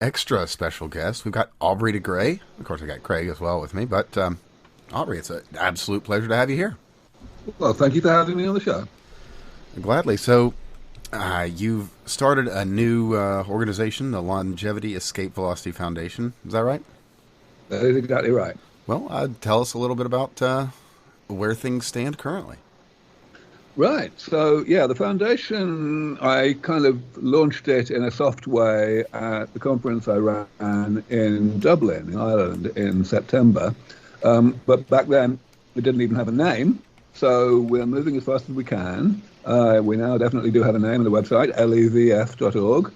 extra special guest. We've got Aubrey de Gray. Of course, I got Craig as well with me. But Aubrey, it's an absolute pleasure to have you here. Well, thank you for having me on the show. Gladly. So, you've started a new organization, the Longevity Escape Velocity Foundation. Is that right? That is exactly right. Well, tell us a little bit about where things stand currently. Right. So, yeah, the foundation, I kind of launched it in a soft way at the conference I ran in Dublin, in Ireland, in September. But back then, we didn't even have a name. So we're moving as fast as we can. We now definitely do have a name on the website, levf.org.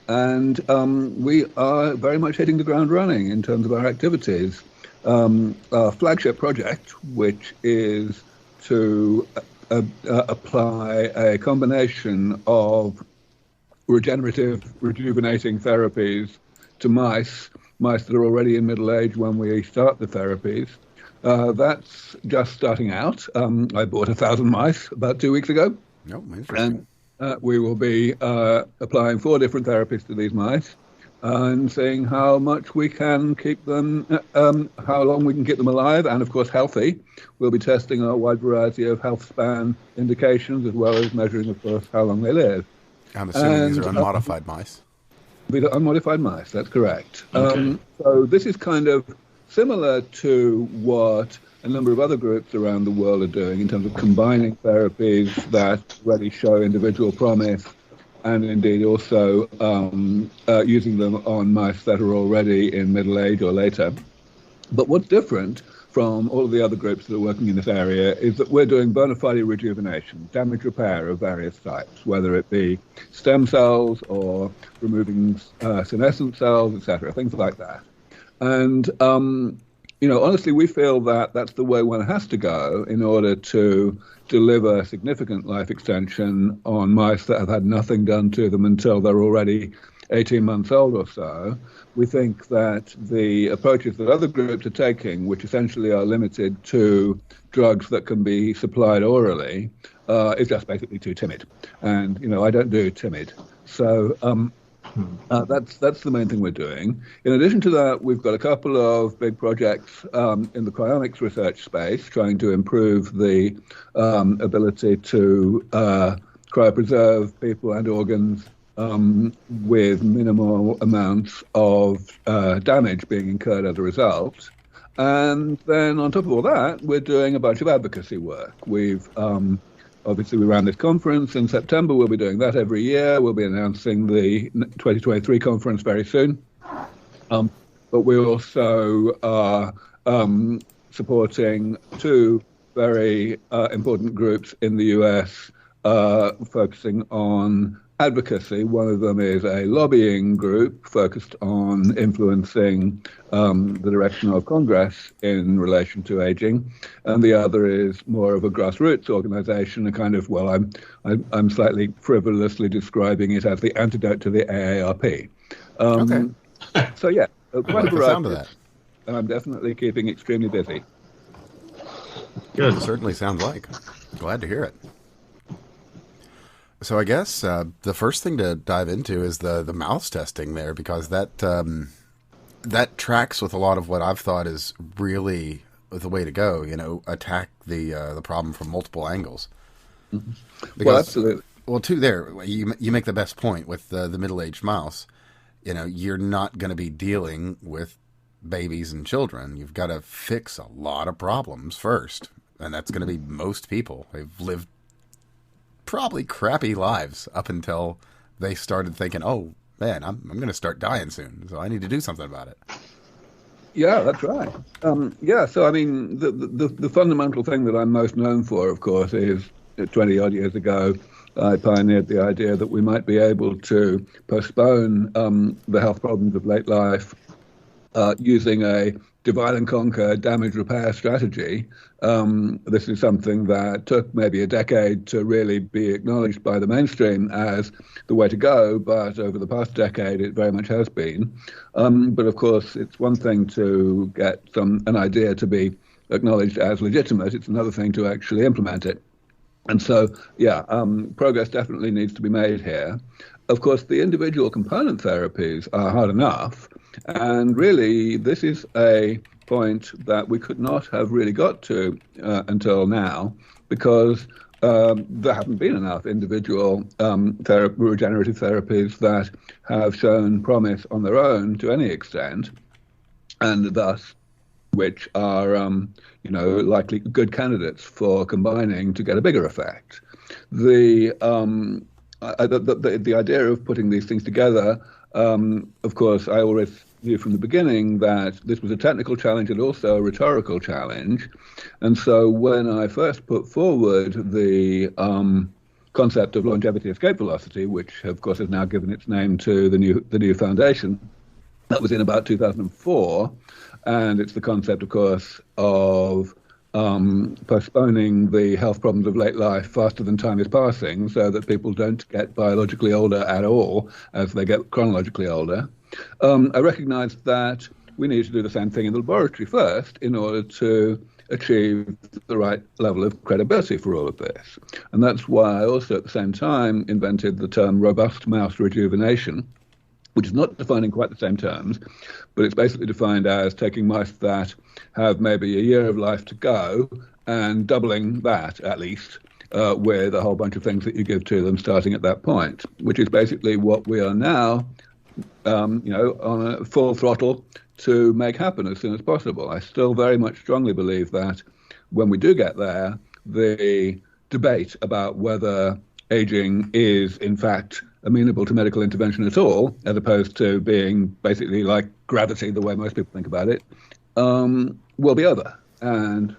And we are very much hitting the ground running in terms of our activities. Our flagship project, which is to apply a combination of regenerative, rejuvenating therapies to mice that are already in middle age when we start the therapies. That's just starting out. I bought 1,000 mice about 2 weeks ago. Oh, interesting. And we will be applying 4 different therapies to these mice and seeing how much we can keep them, how long we can keep them alive and, of course, healthy. We'll be testing a wide variety of health span indications as well as measuring, of course, how long they live. I'm assuming these are unmodified mice. These are unmodified mice, that's correct. Okay. So this is kind of similar to what a number of other groups around the world are doing in terms of combining therapies that really show individual promise and indeed also using them on mice that are already in middle age or later. But what's different from all of the other groups that are working in this area is that we're doing bona fide rejuvenation, damage repair of various types, whether it be stem cells or removing senescent cells, etc., things like that. And, honestly, we feel that that's the way one has to go in order to deliver significant life extension on mice that have had nothing done to them until they're already 18 months old or so. We think that the approaches that other groups are taking, which essentially are limited to drugs that can be supplied orally, is just basically too timid. And, I don't do timid. So that's the main thing we're doing. In addition to that, we've got a couple of big projects in the cryonics research space, trying to improve the ability to cryopreserve people and organs with minimal amounts of damage being incurred as a result. And then on top of all that, we're doing a bunch of advocacy work. Obviously, we ran this conference in September. We'll be doing that every year. We'll be announcing the 2023 conference very soon. But we also are supporting 2 very important groups in the US focusing on advocacy. One of them is a lobbying group focused on influencing the direction of Congress in relation to aging, and the other is more of a grassroots organization, a kind of, I'm slightly frivolously describing it as the antidote to the AARP. Okay. So yeah, quite a variety. The sound of that. And I'm definitely keeping extremely busy. Good. It certainly sounds like. Glad to hear it. So I guess the first thing to dive into is the mouse testing there, because that tracks with a lot of what I've thought is really the way to go. Attack the problem from multiple angles. Mm-hmm. Because, well, absolutely. Well, too, there you make the best point with the middle-aged mouse. You're not going to be dealing with babies and children. You've got to fix a lot of problems first, and that's going to be most people. They've lived probably crappy lives up until they started thinking, oh man, I'm going to start dying soon, so I need to do something about it. Yeah, that's right. So I mean, the fundamental thing that I'm most known for, of course, is 20 odd years ago, I pioneered the idea that we might be able to postpone the health problems of late life using a divide and conquer damage repair strategy. This is something that took maybe a decade to really be acknowledged by the mainstream as the way to go, but over the past decade it very much has been. But of course, it's one thing to get an idea to be acknowledged as legitimate. It's another thing to actually implement it. And so, progress definitely needs to be made here. of course, the individual component therapies are hard enough. And really, this is a point that we could not have really got to until now, because there haven't been enough individual regenerative therapies that have shown promise on their own to any extent, and thus which are likely good candidates for combining to get a bigger effect. The idea of putting these things together, of course, I always knew from the beginning that this was a technical challenge and also a rhetorical challenge. And so when I first put forward the concept of longevity escape velocity, which of course has now given its name to the new foundation, that was in about 2004. And it's the concept, of course, of postponing the health problems of late life faster than time is passing, so that people don't get biologically older at all as they get chronologically older. I recognized that we need to do the same thing in the laboratory first in order to achieve the right level of credibility for all of this. And that's why I also at the same time invented the term robust mouse rejuvenation, which is not defined in quite the same terms, but it's basically defined as taking mice that have maybe a year of life to go and doubling that at least with a whole bunch of things that you give to them starting at that point, which is basically what we are now, on a full throttle to make happen as soon as possible. I still very much strongly believe that when we do get there, the debate about whether aging is in fact amenable to medical intervention at all, as opposed to being basically like gravity, the way most people think about it, will be over, and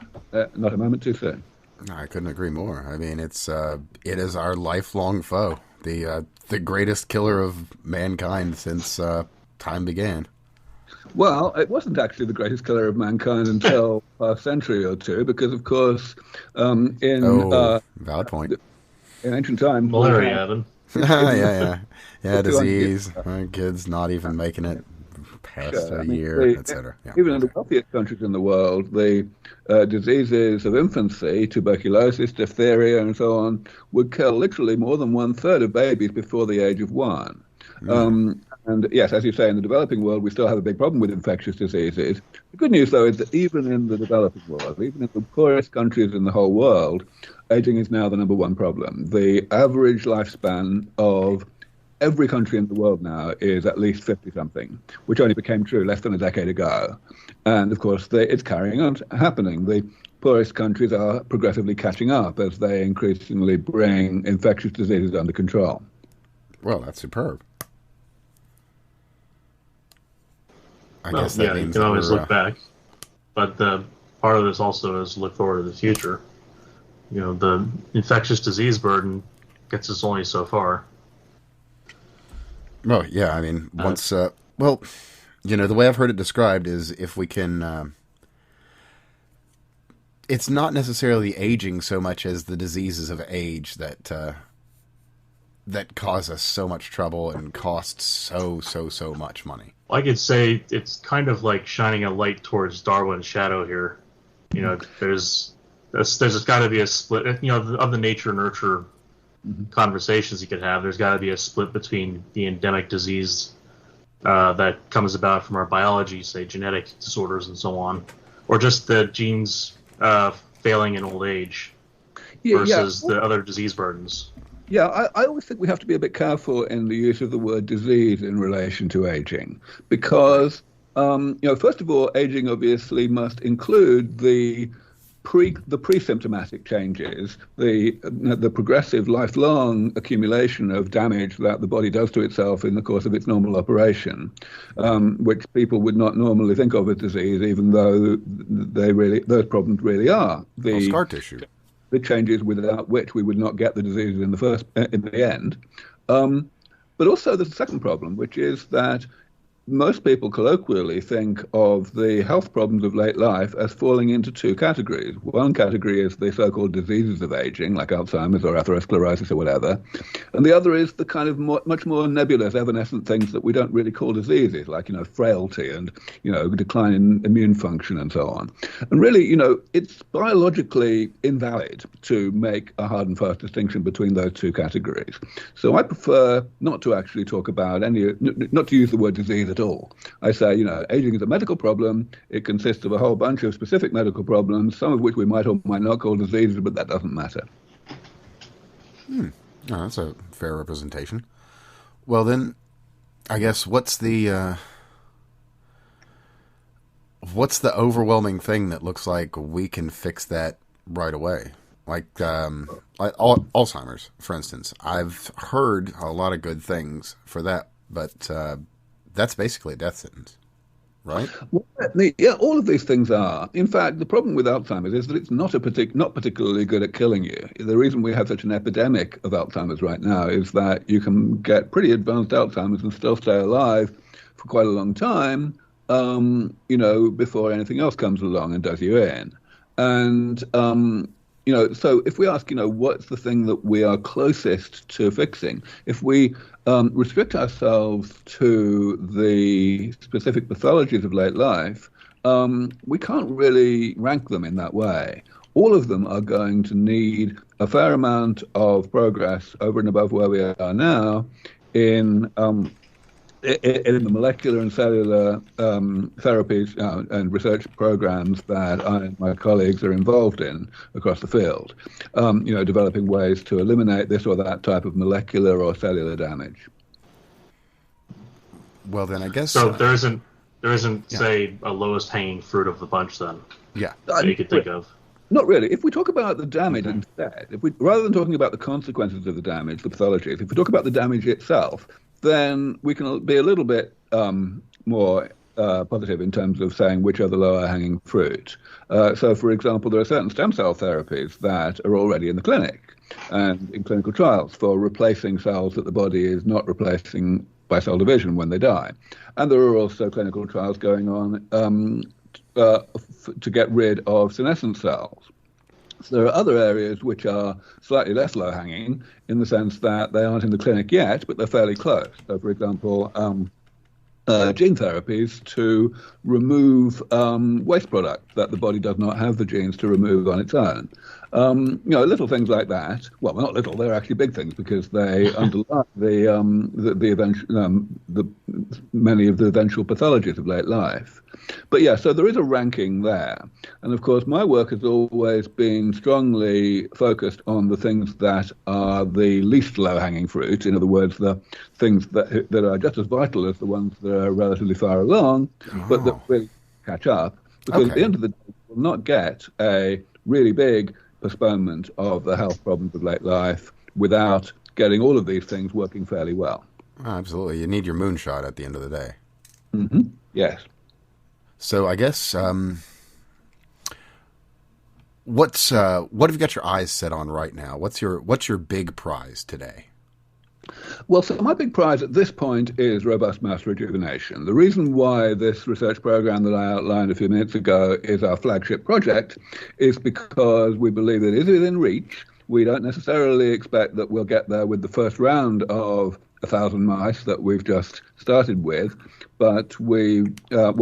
not a moment too soon. I couldn't agree more. I mean, it is our lifelong foe, the greatest killer of mankind since time began. Well, it wasn't actually the greatest killer of mankind until a century or two, because of course, valid point. In ancient times, malaria, Evan. yeah, disease. My kids not even making it past a year, etc. Yeah, even in the wealthiest countries in the world, the diseases of infancy, tuberculosis, diphtheria, and so on, would kill literally more than 1/3 of babies before the age of 1. And yes, as you say, in the developing world, we still have a big problem with infectious diseases. The good news, though, is that even in the developing world, even in the poorest countries in the whole world, aging is now the number one problem. The average lifespan of every country in the world now is at least 50-something, which only became true less than a decade ago. And, of course, it's carrying on happening. The poorest countries are progressively catching up as they increasingly bring infectious diseases under control. Well, that's superb. I Well, guess that yeah, you means can always we're, look back, but part of this also is look forward to the future. You know, the infectious disease burden gets us only so far. Well, yeah, I mean, once, the way I've heard it described is if we can, it's not necessarily aging so much as the diseases of age that cause us so much trouble and cost so much money. I could say it's kind of like shining a light towards Darwin's shadow here. You know, there's got to be a split, of the nature-nurture conversations you could have. There's got to be a split between the endemic disease that comes about from our biology, say genetic disorders and so on, or just the genes failing in old age versus the other disease burdens. Yeah, I always think we have to be a bit careful in the use of the word disease in relation to aging, because, first of all, aging obviously must include the pre-symptomatic changes, the progressive lifelong accumulation of damage that the body does to itself in the course of its normal operation, which people would not normally think of as disease, even though those problems really are. Scar tissue. The changes without which we would not get the diseases in the end. But also there's a second problem, which is that most people colloquially think of the health problems of late life as falling into two categories. One category is the so-called diseases of aging, like Alzheimer's or atherosclerosis or whatever. And the other is the kind of much more nebulous, evanescent things that we don't really call diseases, like, frailty and, decline in immune function and so on. And really, it's biologically invalid to make a hard and fast distinction between those two categories. So I prefer not to actually talk about not to use the word disease at all. I say, aging is a medical problem. It consists of a whole bunch of specific medical problems, some of which we might or might not call diseases, but that doesn't matter. Oh, that's a fair representation. Well, then, I guess what's the overwhelming thing that looks like we can fix that right away? Like Alzheimer's, for instance. I've heard a lot of good things for that, but that's basically a death sentence, right? Well, yeah, all of these things are. In fact, the problem with Alzheimer's is that it's not particularly good at killing you. The reason we have such an epidemic of Alzheimer's right now is that you can get pretty advanced Alzheimer's and still stay alive for quite a long time, before anything else comes along and does you in. And so if we ask, what's the thing that we are closest to fixing? If we restrict ourselves to the specific pathologies of late life, we can't really rank them in that way. All of them are going to need a fair amount of progress over and above where we are now in the molecular and cellular therapies and research programs that I and my colleagues are involved in across the field, developing ways to eliminate this or that type of molecular or cellular damage. Well, then I guess... So there isn't, say, a lowest hanging fruit of the bunch then? Yeah. That you could think of? Not really. If we talk about the damage instead, rather than talking about the consequences of the damage, the pathologies, if we talk about the damage itself, then we can be a little bit more positive in terms of saying which are the lower hanging fruit. So, for example, there are certain stem cell therapies that are already in the clinic and in clinical trials for replacing cells that the body is not replacing by cell division when they die. And there are also clinical trials going on to get rid of senescent cells. So there are other areas which are slightly less low-hanging in the sense that they aren't in the clinic yet, but they're fairly close. So, for example, gene therapies to remove waste products that the body does not have the genes to remove on its own. Little things like that. Well, not little; they're actually big things because they underlie many of the eventual pathologies of late life. But yeah, so there is a ranking there, and of course, my work has always been strongly focused on the things that are the least low-hanging fruit. In other words, the things that are just as vital as the ones that are relatively far along, but that will catch up. Because at the end of the day, we'll not get a really big postponement of the health problems of late life without getting all of these things working fairly well. Oh, absolutely. You need your moonshot at the end of the day. Mm-hmm. Yes. So I guess what have you got your eyes set on right now? What's your big prize today? Well, so my big prize at this point is robust mouse rejuvenation. The reason why this research program that I outlined a few minutes ago is our flagship project is because we believe it is within reach. We don't necessarily expect that we'll get there with the first round of 1,000 mice that we've just started with, but we'll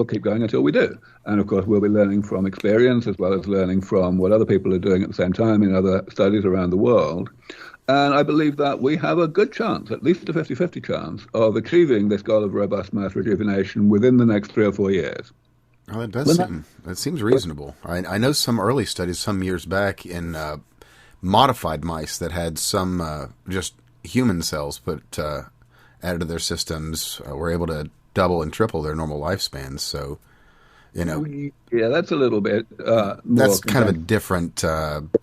keep going until we do. And of course, we'll be learning from experience as well as learning from what other people are doing at the same time in other studies around the world. And I believe that we have a good chance, at least a 50-50 chance, of achieving this goal of robust mouse rejuvenation within the next 3 or 4 years. Well, that seems reasonable. I know some early studies some years back in modified mice that had some just human cells put added to their systems were able to double and triple their normal lifespans. So, yeah, that's a little bit more. That's kind of a different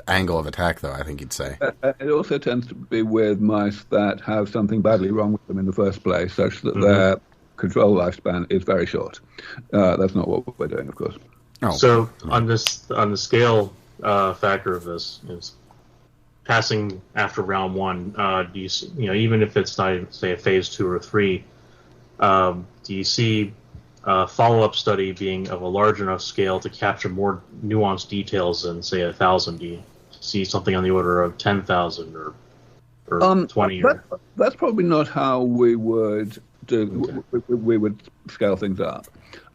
angle of attack, though, I think you'd say. It also tends to be with mice that have something badly wrong with them in the first place, such that their control lifespan is very short. That's not what we're doing, of course. Oh, so on the scale factor of this is passing after round one. Do you even if it's not say a phase 2 or 3, Do you see a follow-up study being of a large enough scale to capture more nuanced details than, say, 1,000? Do you see something on the order of 10,000 or 20? That's probably not how we would do. Okay. We would scale things up.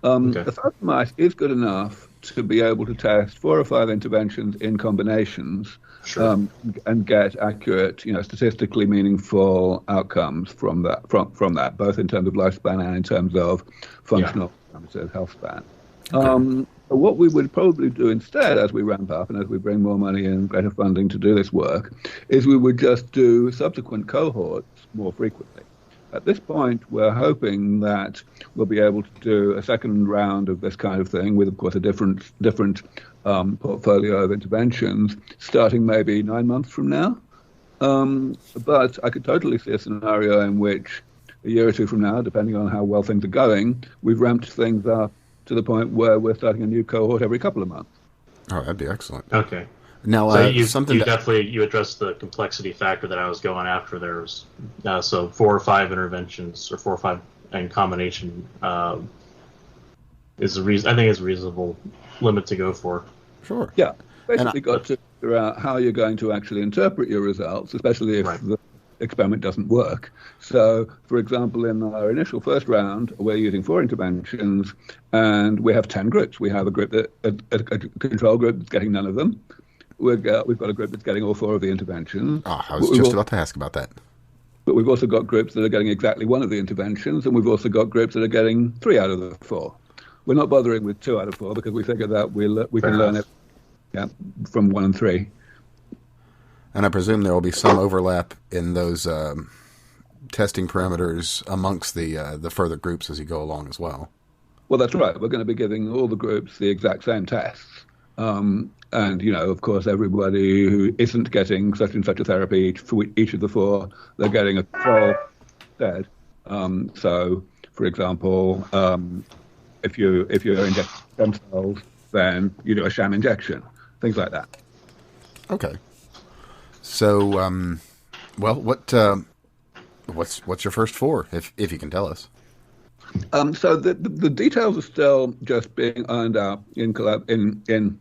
Okay. 1,000 mice is good enough to be able to test 4 or 5 interventions in combinations, Sure. and get accurate, statistically meaningful outcomes from that. From that, both in terms of lifespan and in terms of functional parameters, health span. But what we would probably do instead, as we ramp up and as we bring more money and greater funding to do this work, is we would just do subsequent cohorts more frequently. At this point, we're hoping that we'll be able to do a second round of this kind of thing with, of course, a different portfolio of interventions, starting maybe 9 months from now. But I could totally see a scenario in which a year or two from now, depending on how well things are going, we've ramped things up to the point where we're starting a new cohort every couple of months. Oh, that'd be excellent. Okay. Now, So you something definitely addressed the complexity factor that I was going after. There's so 4 or 5 interventions or 4 or 5 in combination is a reason. I think is a reasonable limit to go for. Sure. Yeah, basically got to figure out how you're going to actually interpret your results, especially if the experiment doesn't work. So, for example, in our initial first round, we're using 4 interventions, and we have 10 groups. We have a group a control group that's getting none of them. We've got a group that's getting all 4 of the interventions. I was just about to ask about that. But we've also got groups that are getting exactly 1 of the interventions, and we've also got groups that are getting 3 out of the 4. We're not bothering with 2 out of 4 because we figure that we can learn it from 1 and 3. And I presume there will be some overlap in those testing parameters amongst the further groups as you go along as well. Well, that's right. We're going to be giving all the groups the exact same tests. And, of course, everybody who isn't getting such and such a therapy for each of the 4, they're getting a control instead. So, for example, if you're injecting stem cells, then you do a sham injection, things like that. Okay. So, what's your first 4, if you can tell us? So the details are still just being ironed out in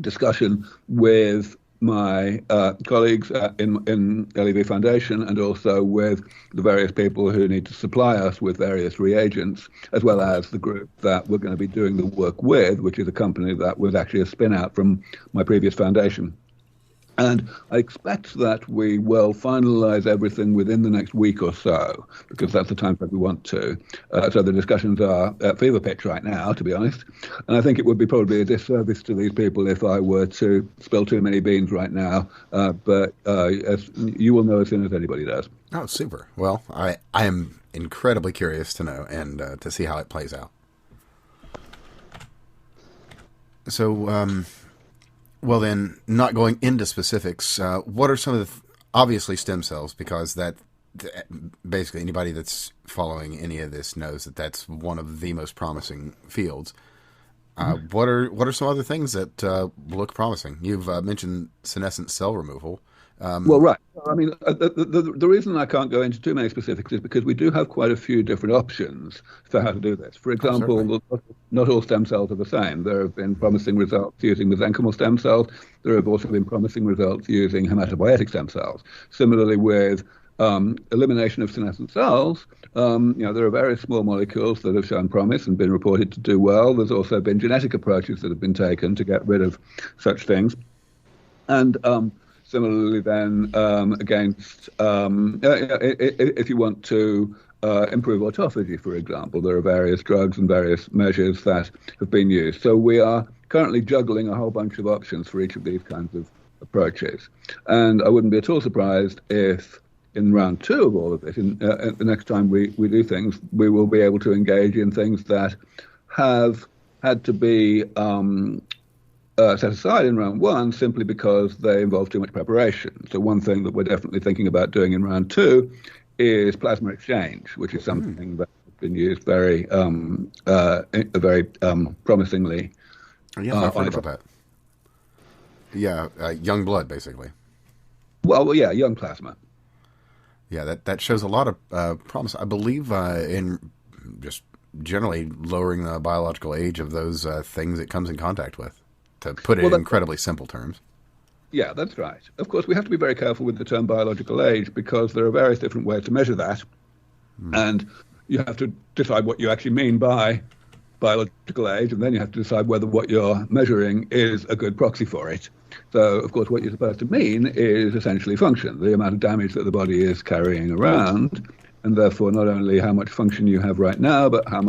discussion with my colleagues in LEV Foundation, and also with the various people who need to supply us with various reagents, as well as the group that we're going to be doing the work with, which is a company that was actually a spin-out from my previous foundation. And I expect that we will finalize everything within the next week or so, because that's the time frame we want to. So the discussions are at fever pitch right now, to be honest. And I think it would be probably a disservice to these people if I were to spill too many beans right now. But as you will know as soon as anybody does. Oh, super. Well, I am incredibly curious to know and to see how it plays out. So, well, then, not going into specifics, what are some of the obviously stem cells? Because that basically anybody that's following any of this knows that that's one of the most promising fields. What are some other things that look promising? You've mentioned senescent cell removal. Well, right. I mean, the reason I can't go into too many specifics is because we do have quite a few different options for how to do this. For example, not all stem cells are the same. There have been promising results using mesenchymal stem cells. There have also been promising results using hematopoietic stem cells. Similarly, with elimination of senescent cells, there are various small molecules that have shown promise and been reported to do well. There's also been genetic approaches that have been taken to get rid of such things. And similarly, then, against, if you want to improve autophagy, for example, there are various drugs and various measures that have been used. So we are currently juggling a whole bunch of options for each of these kinds of approaches. And I wouldn't be at all surprised if in round 2 of all of this, the next time we do things, we will be able to engage in things that have had to be set aside in round 1 simply because they involve too much preparation. So one thing that we're definitely thinking about doing in round 2 is plasma exchange, which is something that has been used very promisingly. Yeah, I've heard about that. Yeah, young blood, basically. Well, yeah, young plasma. Yeah, that shows a lot of promise. I believe in just generally lowering the biological age of those things it comes in contact with, to put it in incredibly simple terms. Yeah, that's right. Of course, we have to be very careful with the term biological age because there are various different ways to measure that. And you have to decide what you actually mean by biological age, and then you have to decide whether what you're measuring is a good proxy for it. So, of course, what you're supposed to mean is essentially function, the amount of damage that the body is carrying around, and therefore not only how much function you have right now, but how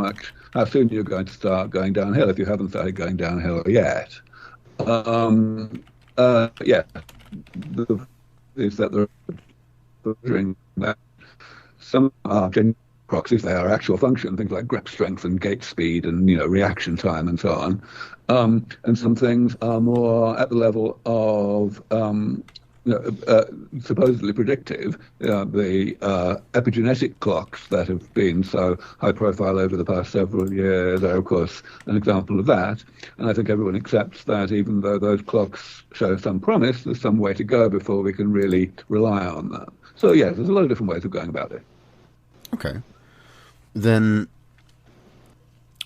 soon you're going to start going downhill if you haven't started going downhill yet. Is that they're measuring that. Some are genuine proxies, they are actual function, things like grip strength and gait speed and reaction time and so on. And some things are more at the level of supposedly predictive. The epigenetic clocks that have been so high profile over the past several years are, of course, an example of that. And I think everyone accepts that even though those clocks show some promise, there's some way to go before we can really rely on them. So, yes, there's a lot of different ways of going about it. Okay. Then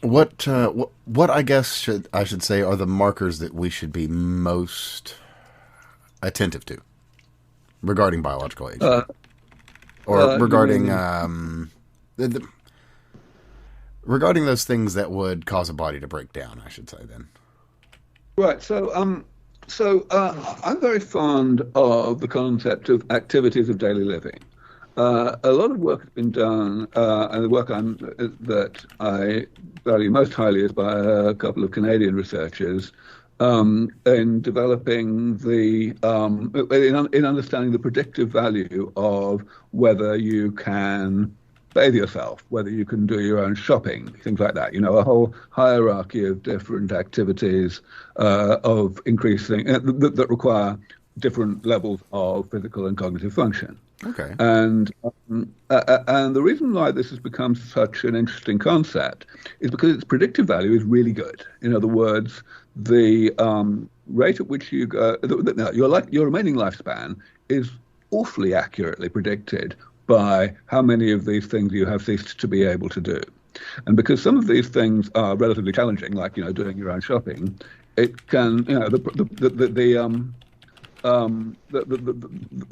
what I guess I should say are the markers that we should be most attentive to regarding biological age, or regarding regarding those things that would cause a body to break down, I should say. Then, right. So I'm very fond of the concept of activities of daily living. A lot of work has been done, and the work that I value most highly is by a couple of Canadian researchers in developing in understanding the predictive value of whether you can bathe yourself, whether you can do your own shopping, things like that. A whole hierarchy of different activities of increasing that require different levels of physical and cognitive function. Okay. And the reason why this has become such an interesting concept is because its predictive value is really good. In other words, the rate at which you go, your remaining lifespan is awfully accurately predicted by how many of these things you have ceased to be able to do. And because some of these things are relatively challenging, like doing your own shopping, it can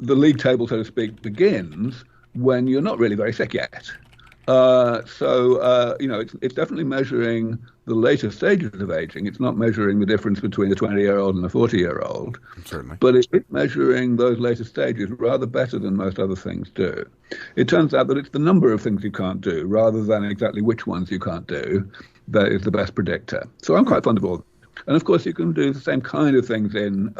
the league table, so to speak, begins when you're not really very sick yet. It's definitely measuring the later stages of aging. It's not measuring the difference between a 20-year-old and a 40-year-old. Certainly. But it's measuring those later stages rather better than most other things do. It turns out that it's the number of things you can't do rather than exactly which ones you can't do that is the best predictor. So I'm quite fond of all that. And of course, you can do the same kind of things in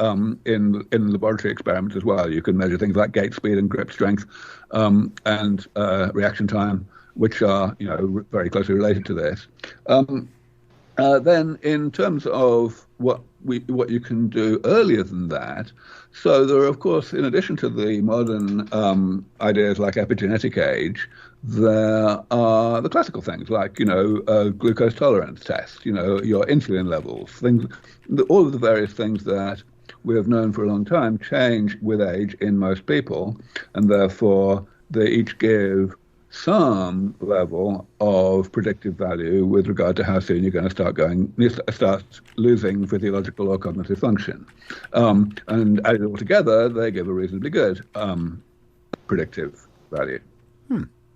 laboratory experiments as well. You can measure things like gait speed and grip strength and reaction time, which are very closely related to this. Then, in terms of what you can do earlier than that, so there are, of course, in addition to the modern ideas like epigenetic age, there are the classical things like glucose tolerance tests, your insulin levels, all of the various things that we have known for a long time change with age in most people, and therefore they each give some level of predictive value with regard to how soon you're going to start losing physiological or cognitive function. And added all together, they give a reasonably good predictive value.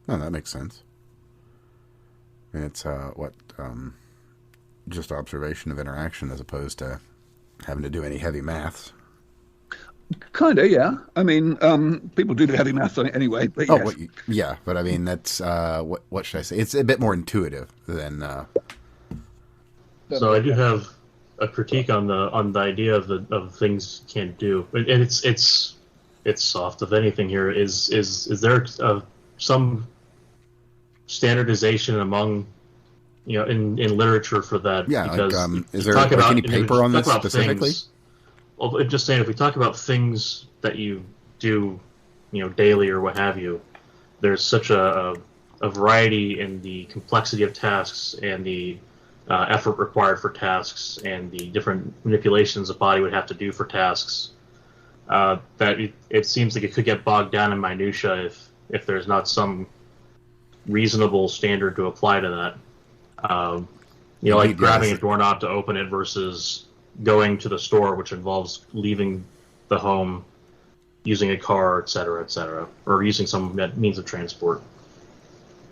No, that makes sense. And it's just observation of interaction as opposed to having to do any heavy maths. Kind of, yeah. I mean, people do heavy maths on it anyway. But yes. Well, yeah, but I mean, that's what should I say? It's a bit more intuitive than. So I do have a critique on the idea of things you can't do, and it's soft. If anything, here is there some specialization among in literature for that? Yeah, because is there any paper on this specifically? Well, just saying, if we talk about things that you do, daily or what have you, there's such a variety in the complexity of tasks and the effort required for tasks and the different manipulations the body would have to do for tasks that it seems like it could get bogged down in minutia if there's not some reasonable standard to apply to that. Like grabbing a doorknob to open it versus going to the store, which involves leaving the home, using a car, et cetera, or using some means of transport.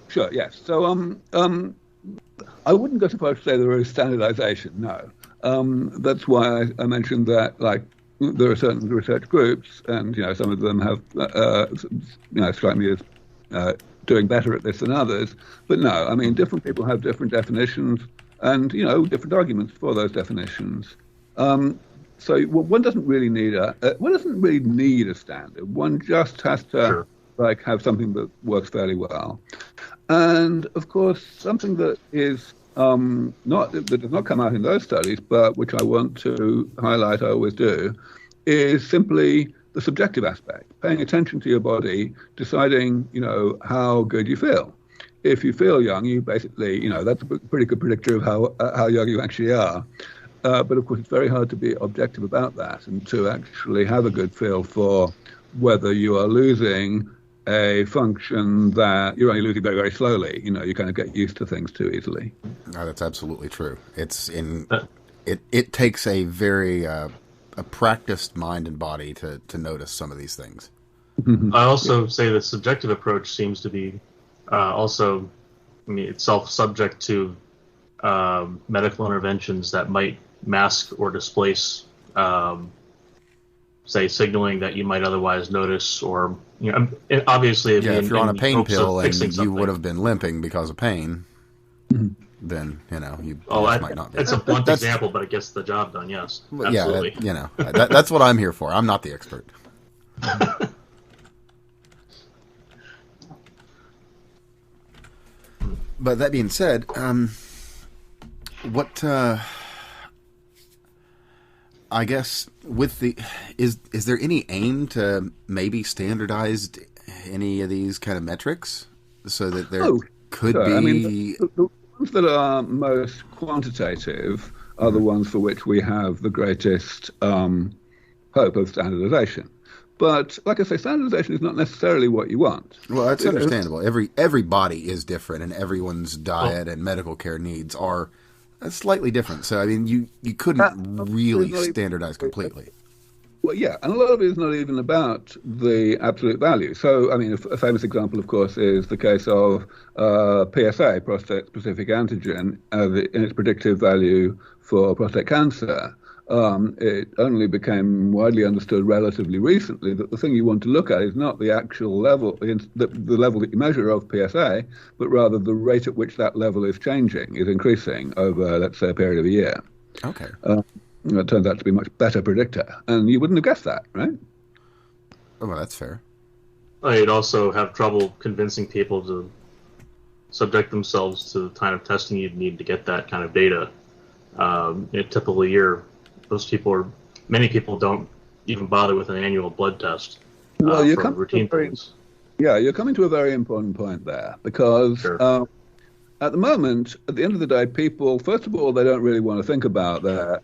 Sure, yes. So I wouldn't go so far as to say there is standardization, no. That's why I mentioned that, like, there are certain research groups, and some of them have, strike me as doing better at this than others. But no, I mean, different people have different definitions, and different arguments for those definitions. So one doesn't really need a standard. One just has to have something that works fairly well. And of course, something that is that does not come out in those studies, but which I want to highlight, I always do, is simply the subjective aspect, paying attention to your body, deciding, how good you feel. If you feel young, you basically, that's a pretty good predictor of how young you actually are. But of course, it's very hard to be objective about that and to actually have a good feel for whether you are losing a function that you're only losing very, very slowly. You kind of get used to things too easily. No, that's absolutely true. It takes a very a practiced mind and body to notice some of these things. I also say the subjective approach seems to be also, itself subject to medical interventions that might mask or displace, say, signaling that you might otherwise notice, or obviously, if you're on a pain pill and you would have been limping because of pain, then you might not be. It's a blunt example, but it gets the job done. Yes, absolutely. Yeah, that's what I'm here for. I'm not the expert. But that being said, I guess with is there any aim to maybe standardize any of these kind of metrics so that there could be? I mean, the ones that are most quantitative are the ones for which we have the greatest hope of standardization. But like I say, standardization is not necessarily what you want. Well, that's understandable. Every body is different, and everyone's diet and medical care needs are slightly different. So, I mean, you couldn't really standardize completely. Well, yeah, and a lot of it is not even about the absolute value. So, I mean, a famous example, of course, is the case of PSA, prostate-specific antigen, in its predictive value for prostate cancer. It only became widely understood relatively recently that the thing you want to look at is not the actual level, the level that you measure of PSA, but rather the rate at which that level is increasing over, let's say, a period of a year. Okay. It turns out to be a much better predictor. And you wouldn't have guessed that, right? Oh, well, that's fair. I'd also have trouble convincing people to subject themselves to the kind of testing you'd need to get that kind of data. In a typical year, many people don't even bother with an annual blood test for routine things. Yeah, you're coming to a very important point there, because at the moment, at the end of the day, people, first of all, they don't really want to think about the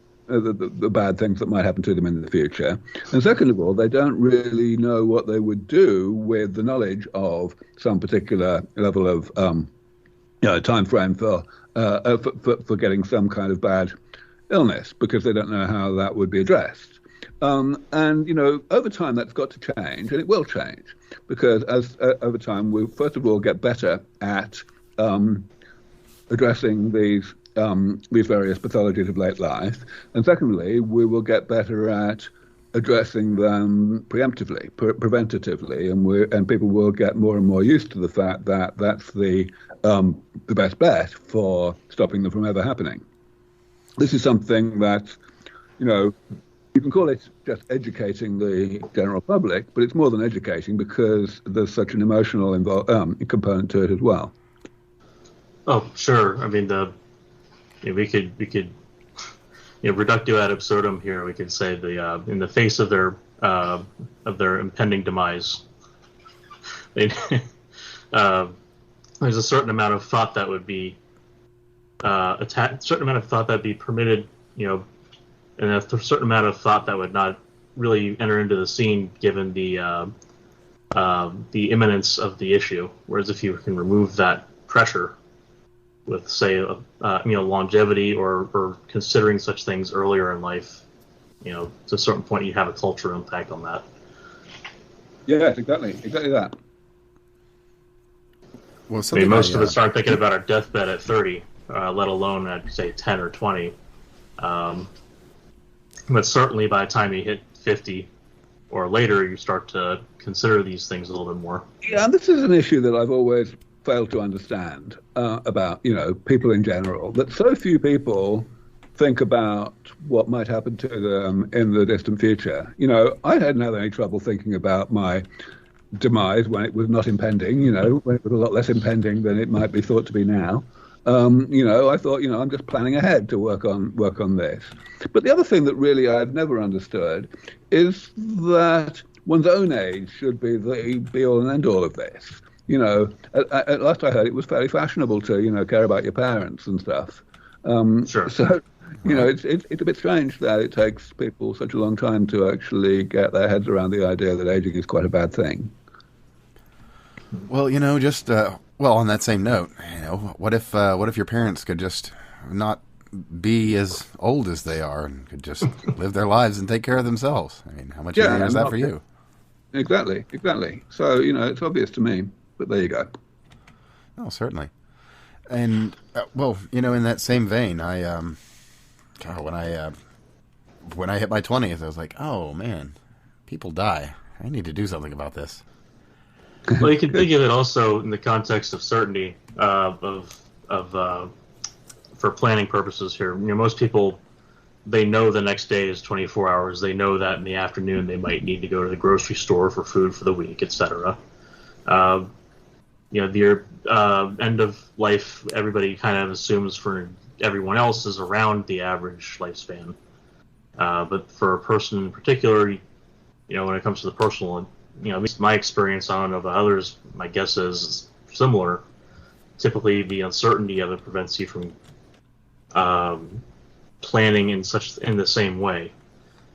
bad things that might happen to them in the future. And second of all, they don't really know what they would do with the knowledge of some particular level of time frame for getting some kind of bad illness, because they don't know how that would be addressed. And over time that's got to change, and it will change, because over time we'll first of all get better at addressing these various pathologies of late life, and secondly we will get better at addressing them preemptively, preventatively, and people will get more and more used to the fact that that's the best bet for stopping them from ever happening. This is something that, you can call it just educating the general public, but it's more than educating, because there's such an emotional component to it as well. Oh, sure. I mean, we could reductio ad absurdum here. We could say in the face of their impending demise, there's a certain amount of thought that would be certain amount of thought that'd be permitted, and a certain amount of thought that would not really enter into the scene, given the the imminence of the issue. Whereas if you can remove that pressure with, say, longevity or considering such things earlier in life, to a certain point, you have a cultural impact on that. Yes, exactly that. Well, most of us aren't thinking about our deathbed at 30, let alone at, say, 10 or 20. But certainly by the time you hit 50 or later, you start to consider these things a little bit more. Yeah, and this is an issue that I've always failed to understand about, people in general, that so few people think about what might happen to them in the distant future. I hadn't had any trouble thinking about my demise when it was not impending, when it was a lot less impending than it might be thought to be now. I thought, I'm just planning ahead to work on this. But the other thing that really I've never understood is that one's own age should be the be-all and end-all of this. At last I heard it was fairly fashionable to, care about your parents and stuff. Sure. So, it's a bit strange that it takes people such a long time to actually get their heads around the idea that aging is quite a bad thing. Well, on that same note, what if your parents could just not be as old as they are and could just live their lives and take care of themselves? I mean, how much easier is that for you? Exactly. So, it's obvious to me, but there you go. Oh, certainly. And, in that same vein, when I hit my 20s, I was like, oh, man, people die. I need to do something about this. Well, you can think of it also in the context of certainty for planning purposes here. Most people, they know the next day is 24 hours. They know that in the afternoon they might need to go to the grocery store for food for the week, etc. The end of life, everybody kind of assumes for everyone else is around the average lifespan. But for a person in particular, when it comes to the personal, at least my experience, I don't know about others, my guess is similar. Typically, the uncertainty of it prevents you from planning in the same way.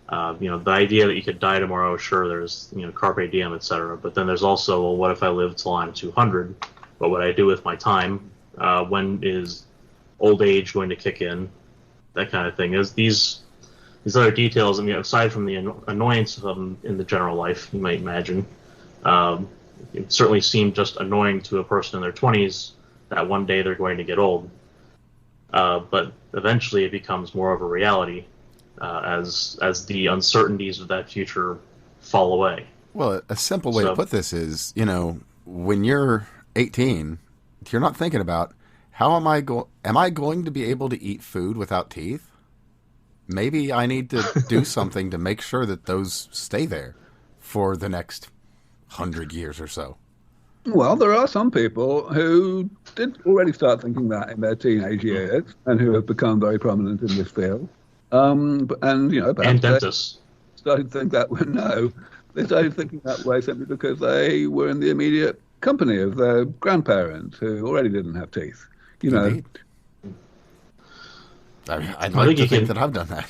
The idea that you could die tomorrow, sure, there's carpe diem, etc. But then there's also, well, what if I live till I'm 200? What would I do with my time? When is old age going to kick in? That kind of thing. These other details, aside from the annoyance of them in the general life, you might imagine, it certainly seemed just annoying to a person in their 20s that one day they're going to get old. But eventually it becomes more of a reality as the uncertainties of that future fall away. Well, a simple way to put this is, when you're 18, you're not thinking about, am I going to be able to eat food without teeth? Maybe I need to do something to make sure that those stay there for the next 100 years or so. Well, there are some people who did already start thinking that in their teenage years and who have become very prominent in this field. And dentists started to think that way. No, they started thinking that way simply because they were in the immediate company of their grandparents who already didn't have teeth. Indeed. I'd like to think that I've done that.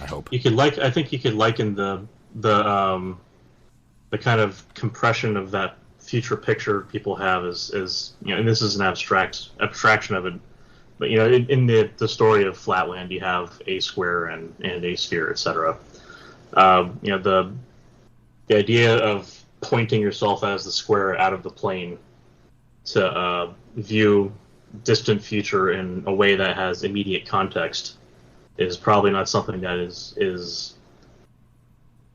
I hope. I think you could liken the kind of compression of that future picture people have as and this is an abstraction of it, but in the story of Flatland, you have a square and a sphere, etc. The idea of pointing yourself as the square out of the plane to view distant future in a way that has immediate context is probably not something that is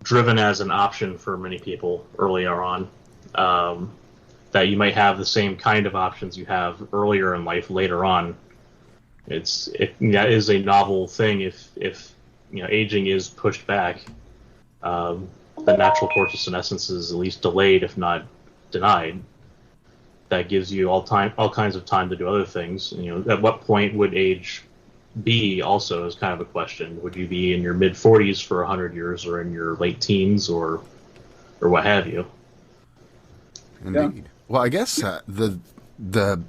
driven as an option for many people earlier on. That you might have the same kind of options you have earlier in life later on. That is a novel thing if aging is pushed back. The natural course of senescence is at least delayed, if not denied. That gives you all kinds of time to do other things. At what point would age be also is kind of a question. Would you be in your mid-40s for 100 years or in your late teens or what have you? Indeed. Yeah. Well, I guess the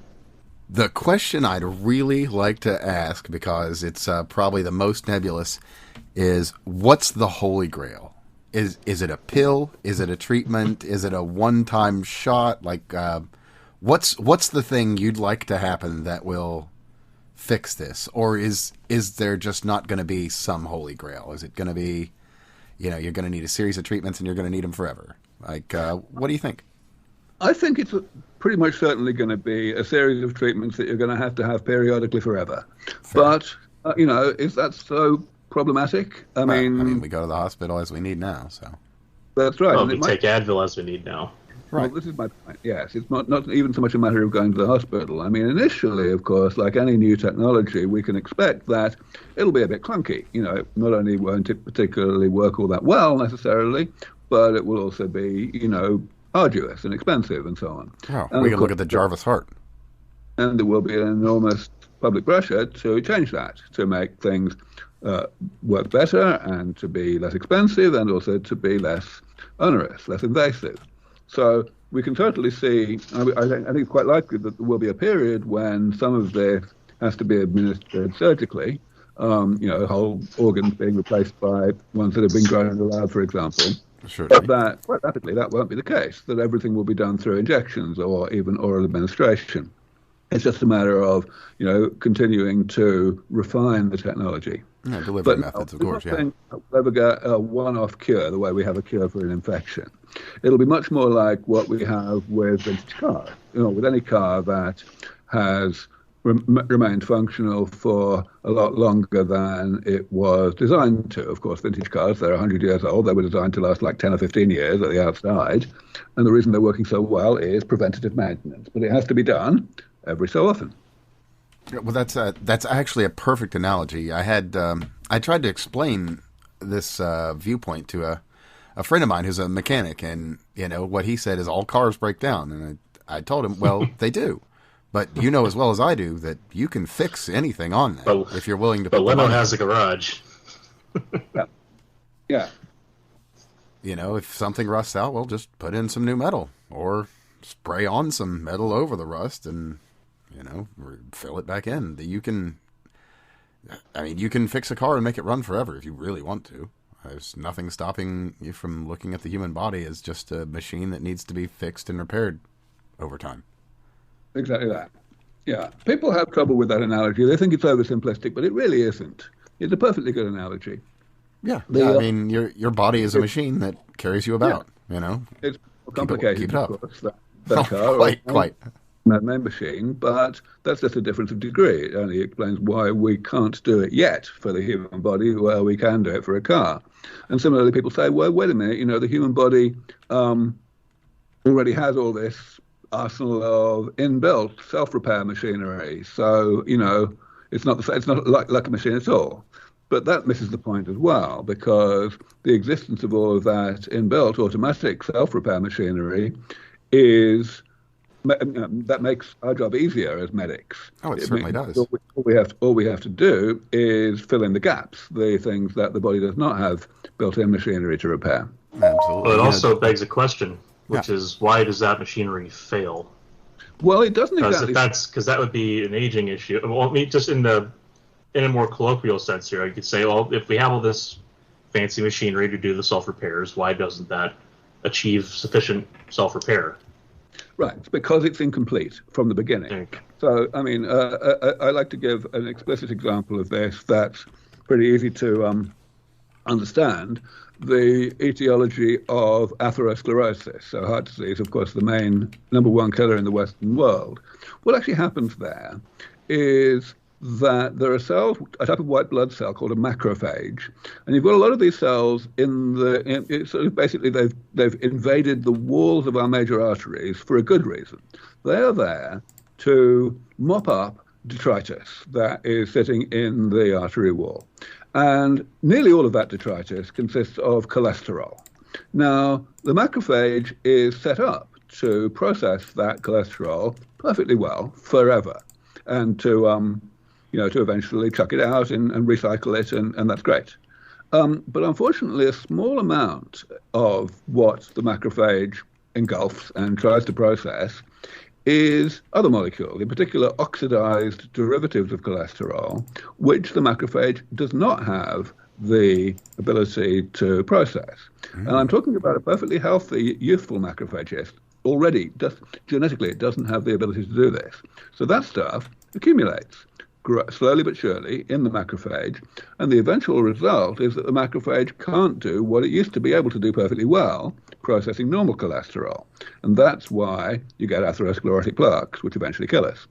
question I'd really like to ask, because it's probably the most nebulous, is what's the Holy Grail? is it a pill? Is it a treatment? Is it a one-time shot? Like, what's the thing you'd like to happen that will fix this? Or is there just not going to be some holy grail? Is it going to be, you're going to need a series of treatments and you're going to need them forever? Like, what do you think? I think it's pretty much certainly going to be a series of treatments that you're going to have periodically forever. Fair. But, is that so problematic? I mean, we go to the hospital as we need now, so. That's right. Well, we take Advil as we need now. Right. Well, this is my point. Yes, it's not even so much a matter of going to the hospital. I mean, initially, of course, like any new technology, we can expect that it'll be a bit clunky. Not only won't it particularly work all that well necessarily, but it will also be, arduous and expensive and so on. Oh, we can look at the Jarvis heart. And there will be an enormous public pressure to change that, to make things work better and to be less expensive and also to be less onerous, less invasive. So we can totally see, I think it's quite likely that there will be a period when some of this has to be administered surgically, whole organs being replaced by ones that have been grown in the lab, for example. Sure. But that, quite rapidly, that won't be the case, that everything will be done through injections or even oral administration. It's just a matter of, continuing to refine the technology. Yeah, delivery methods, of course, yeah. We'll ever get a one-off cure, the way we have a cure for an infection. It'll be much more like what we have with vintage cars. With any car that has remained functional for a lot longer than it was designed to. Of course, vintage cars, they're 100 years old. They were designed to last like 10 or 15 years at the outside. And the reason they're working so well is preventative maintenance. But it has to be done every so often. Well, that's actually a perfect analogy. I tried to explain this viewpoint to a friend of mine who's a mechanic, and what he said is all cars break down, and I told him, well, they do, but you know as well as I do that you can fix anything on that if you're willing to. But Leno has a garage. Yeah. If something rusts out, well, just put in some new metal or spray on some metal over the rust and. Fill it back in. You can fix a car and make it run forever if you really want to. There's nothing stopping you from looking at the human body as just a machine that needs to be fixed and repaired over time. Exactly that. Yeah. People have trouble with that analogy. They think it's oversimplistic, but it really isn't. It's a perfectly good analogy. Yeah. Your body is a machine that carries you about, It's complicated, keep it up. Of course, that car, quite. Man machine, but that's just a difference of degree. It only explains why we can't do it yet for the human body, where we can do it for a car. And similarly, people say, well, wait a minute, the human body already has all this arsenal of inbuilt self-repair machinery. So, it's not like a machine at all. But that misses the point as well, because the existence of all of that inbuilt automatic self-repair machinery that makes our job easier as medics. Oh, it certainly does. All we have to do is fill in the gaps, the things that the body does not have built-in machinery to repair. Absolutely. Well, it also begs a question, which is why does that machinery fail? Well, it doesn't exactly. Because that would be an aging issue. Well, I mean, just in a more colloquial sense here, I could say, well, if we have all this fancy machinery to do the self-repairs, why doesn't that achieve sufficient self-repair? Right, it's because it's incomplete from the beginning. So, I mean, I like to give an explicit example of this that's pretty easy to understand. The etiology of atherosclerosis, so heart disease, of course, the main number one killer in the Western world. What actually happens there is that there are cells, a type of white blood cell called a macrophage, and you've got a lot of these cells basically they've invaded the walls of our major arteries for a good reason. They are there to mop up detritus that is sitting in the artery wall. And nearly all of that detritus consists of cholesterol. Now, the macrophage is set up to process that cholesterol perfectly well forever and to eventually chuck it out and recycle it, and that's great. But unfortunately, a small amount of what the macrophage engulfs and tries to process is other molecules, in particular oxidized derivatives of cholesterol, which the macrophage does not have the ability to process. And I'm talking about a perfectly healthy, youthful macrophage. Already, genetically, it doesn't have the ability to do this. So that stuff accumulates slowly but surely in the macrophage, and the eventual result is that the macrophage can't do what it used to be able to do perfectly well, processing normal cholesterol. And that's why you get atherosclerotic plaques, which eventually kill us.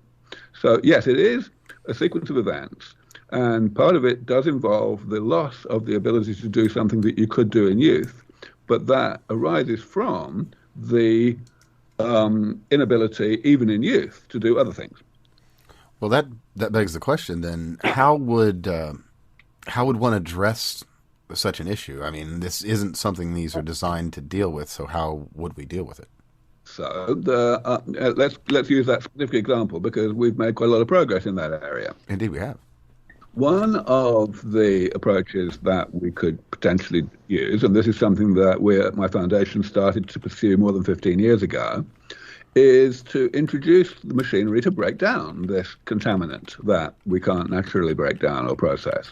So yes, it is a sequence of events, and part of it does involve the loss of the ability to do something that you could do in youth, but that arises from the inability, even in youth, to do other things. Well, that begs the question then: how would one address such an issue? I mean, this isn't something these are designed to deal with. So how would we deal with it? So let's use that specific example because we've made quite a lot of progress in that area. Indeed, we have. One of the approaches that we could potentially use, and this is something that we at my foundation started to pursue more than 15 years ago, is to introduce the machinery to break down this contaminant that we can't naturally break down or process.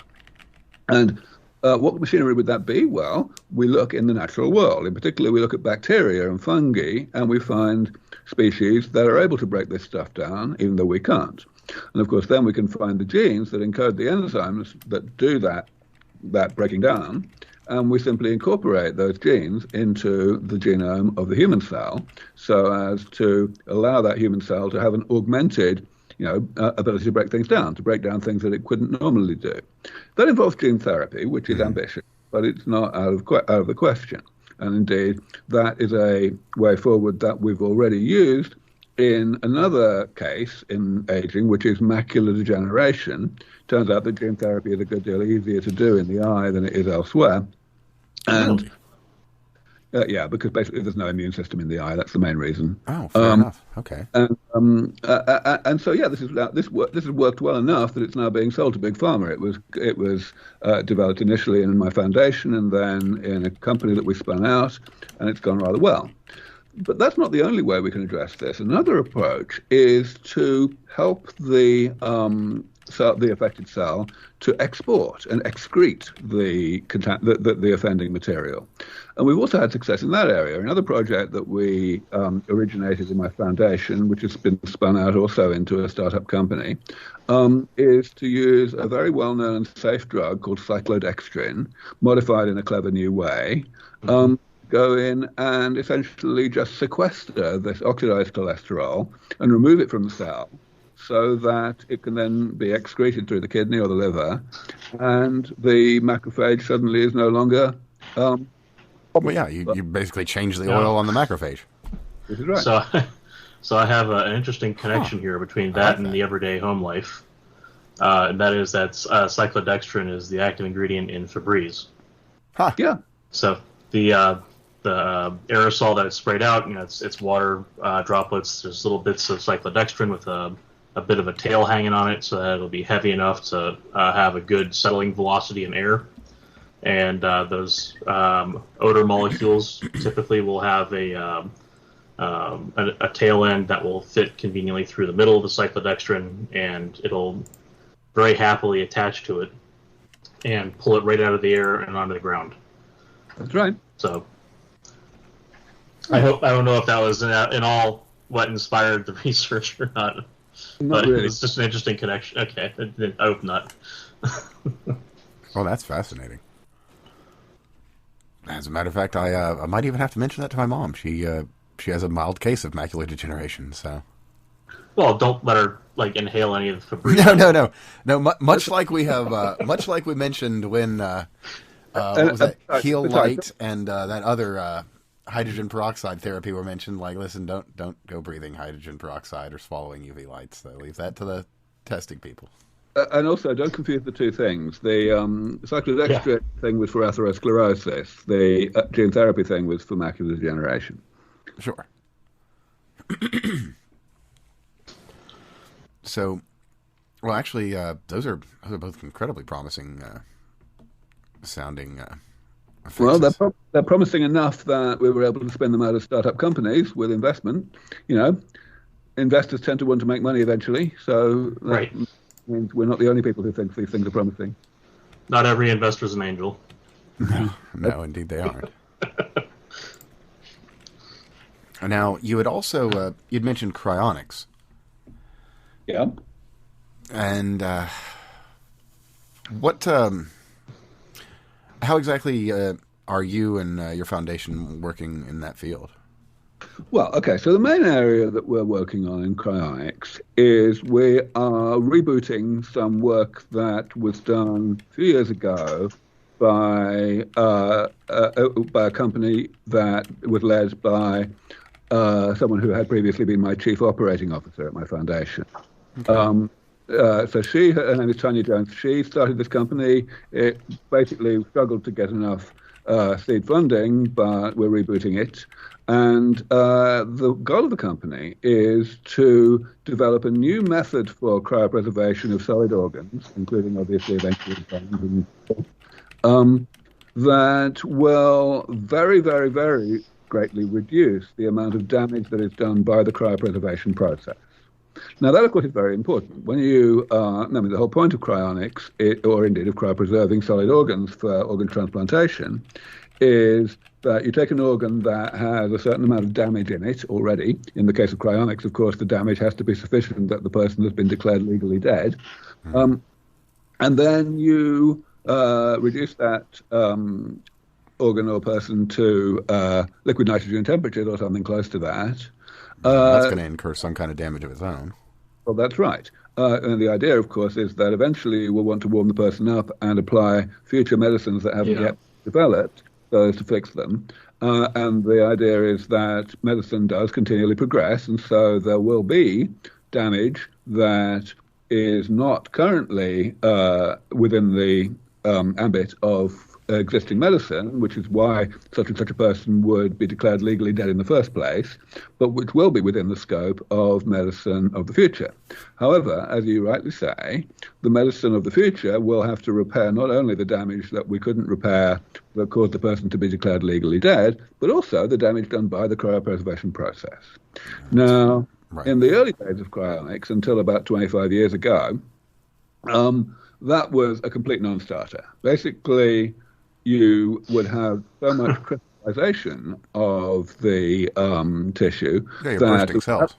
And what machinery would that be? Well, we look in the natural world. In particular, we look at bacteria and fungi, and we find species that are able to break this stuff down, even though we can't. And of course, then we can find the genes that encode the enzymes that do that breaking down, and we simply incorporate those genes into the genome of the human cell so as to allow that human cell to have an augmented ability to break things down, to break down things that it couldn't normally do. That involves gene therapy, which is ambitious, but it's not out of the question. And indeed, that is a way forward that we've already used in another case in aging, which is macular degeneration. Turns out that gene therapy is a good deal easier to do in the eye than it is elsewhere. And because basically there's no immune system in the eye. That's the main reason. Oh, fair enough. Okay. And so this has worked well enough that it's now being sold to big pharma. It was developed initially in my foundation and then in a company that we spun out, and it's gone rather well. But that's not the only way we can address this. Another approach is to help the affected cell to export and excrete the offending material. And we've also had success in that area. Another project that we originated in my foundation, which has been spun out also into a startup company, is to use a very well-known and safe drug called cyclodextrin, modified in a clever new way, go in and essentially just sequester this oxidized cholesterol and remove it from the cell so that it can then be excreted through the kidney or the liver, and the macrophage suddenly is no longer... well, yeah, you basically change the oil on the macrophage. This is right. So I have an interesting connection here between that and the everyday home life. And that is that cyclodextrin is the active ingredient in Febreze. Huh. Yeah. So the aerosol that is sprayed out, it's water droplets. There's little bits of cyclodextrin with a bit of a tail hanging on it, so that it'll be heavy enough to have a good settling velocity in air. And those odor molecules typically will have a tail end that will fit conveniently through the middle of the cyclodextrin, and it'll very happily attach to it and pull it right out of the air and onto the ground. That's right. So I don't know if that was in all what inspired the research or not. Not but really. It's just an interesting connection. Okay, I hope not. Well, that's fascinating. As a matter of fact, I might even have to mention that to my mom. She has a mild case of macular degeneration. So, well, don't let her inhale any of the Febreze. No. Much like we have, much like we mentioned when what was that? Heal Light and that other hydrogen peroxide therapy were mentioned. Listen, don't go breathing hydrogen peroxide or swallowing UV lights. So leave that to the testing people. And also, don't confuse the two things. The cyclodextrin thing was for atherosclerosis. The gene therapy thing was for macular degeneration. Sure. So, well, actually, those are both incredibly promising sounding. Well, they're promising enough that we were able to spin them out of startup companies with investment. Investors tend to want to make money eventually, so right. Means we're not the only people who think these things are promising. Not every investor is an angel. No, indeed they aren't. Now, you had also you'd mentioned cryonics. Yeah. And what? How exactly are you and your foundation working in that field? Well, okay, so the main area that we're working on in cryonics is we are rebooting some work that was done a few years ago by a company that was led by someone who had previously been my chief operating officer at my foundation. Okay. So her name is Tanya Jones. She started this company. It basically struggled to get enough seed funding, but we're rebooting it. And the goal of the company is to develop a new method for cryopreservation of solid organs, including obviously eventually bones, that will very, very, very greatly reduce the amount of damage that is done by the cryopreservation process. Now, that, of course, is very important. When you, the whole point of cryonics, or indeed of cryopreserving solid organs for organ transplantation, is that you take an organ that has a certain amount of damage in it already. In the case of cryonics, of course, the damage has to be sufficient that the person has been declared legally dead. And then you reduce that organ or person to liquid nitrogen temperatures or something close to that. That's going to incur some kind of damage of its own. Well, that's right. And the idea, of course, is that eventually we'll want to warm the person up and apply future medicines that haven't yet developed so as to fix them. And the idea is that medicine does continually progress, and so there will be damage that is not currently within the ambit of existing medicine, which is why such and such a person would be declared legally dead in the first place, but which will be within the scope of medicine of the future. However, as you rightly say, the medicine of the future will have to repair not only the damage that we couldn't repair that caused the person to be declared legally dead, but also the damage done by the cryopreservation process. Now, in the early days of cryonics, until about 25 years ago, that was a complete non-starter. Basically, you would have so much crystallization of the tissue you're bursting cells.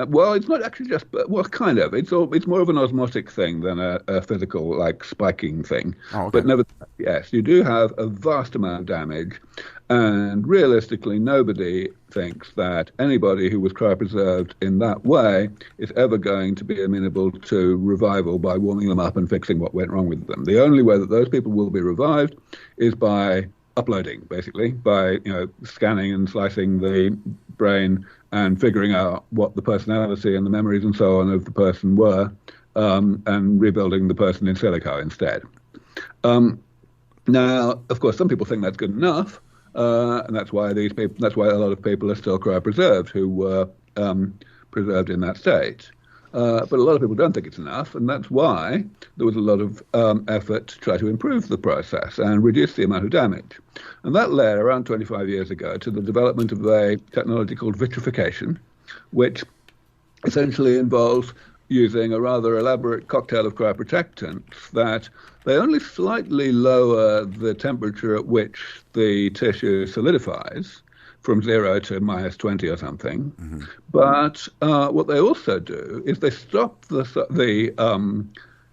Well, it's not actually just, well, kind of. It's more of an osmotic thing than a physical, like, spiking thing. Oh, okay. But nevertheless, yes, you do have a vast amount of damage, and realistically, nobody thinks that anybody who was cryopreserved in that way is ever going to be amenable to revival by warming them up and fixing what went wrong with them. The only way that those people will be revived is by uploading, basically, by scanning and slicing the brain and figuring out what the personality and the memories and so on of the person were, and rebuilding the person in silico instead. Now, of course, some people think that's good enough, and that's why a lot of people are still cryopreserved who were preserved in that state. But a lot of people don't think it's enough, and that's why there was a lot of effort to try to improve the process and reduce the amount of damage. And that led, around 25 years ago, to the development of a technology called vitrification, which essentially involves using a rather elaborate cocktail of cryoprotectants that they only slightly lower the temperature at which the tissue solidifies, from 0 to minus 20 or something. Mm-hmm. But what they also do is they stop the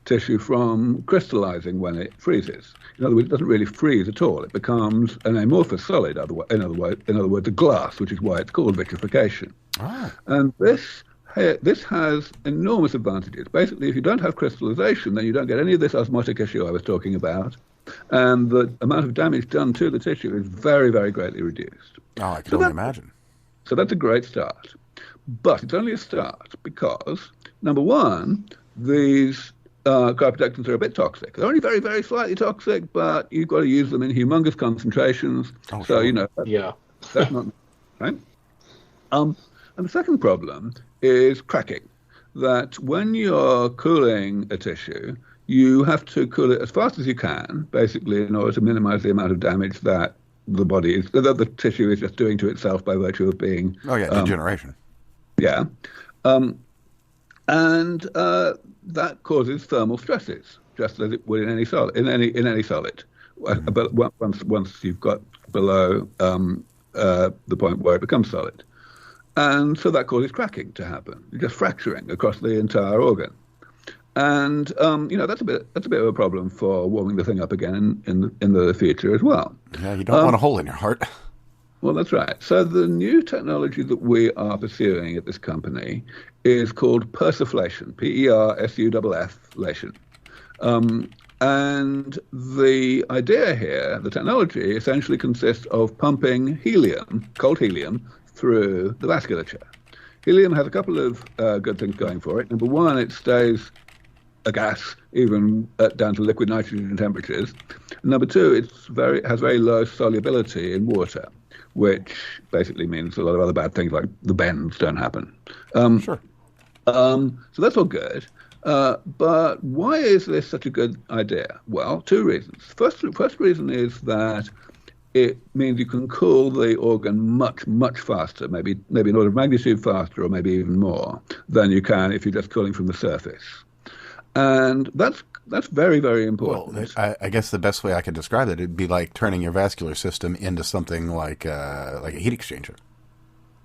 tissue from crystallizing when it freezes. In other words, it doesn't really freeze at all. It becomes an amorphous solid, in other words, a glass, which is why it's called vitrification. Ah. And this has enormous advantages. Basically, if you don't have crystallization, then you don't get any of this osmotic issue I was talking about, and the amount of damage done to the tissue is very, very greatly reduced. Oh, I can only imagine. So that's a great start. But it's only a start because, number one, these cryoprotectants are a bit toxic. They're only very, very slightly toxic, but you've got to use them in humongous concentrations. Oh, so, sure. That's not right. And the second problem is cracking. That when you're cooling a tissue, you have to cool it as fast as you can, basically, in order to minimize the amount of damage that the tissue is just doing to itself by virtue of being... degeneration. And that causes thermal stresses. just as it would in any solid. Mm-hmm. But once you've got below the point where it becomes solid, and so that causes cracking to happen, just fracturing across the entire organ. And that's a bit of a problem for warming the thing up again in the future as well. Yeah, you don't want a hole in your heart. Well, that's right. So the new technology that we are pursuing at this company is called persuflation, Persufflation. And the idea here, the technology, essentially consists of pumping helium, cold helium, through the vasculature. Helium has a couple of good things going for it. Number one, it stays a gas even down to liquid nitrogen temperatures. Number two, it has very low solubility in water, which basically means a lot of other bad things like the bends don't happen. Sure. So that's all good. But why is this such a good idea? Well, two reasons. First reason is that it means you can cool the organ much, much faster, maybe an order of magnitude faster or maybe even more than you can if you're just cooling from the surface. And that's very, very important. Well, I guess the best way I could describe it, it'd be like turning your vascular system into something like a heat exchanger.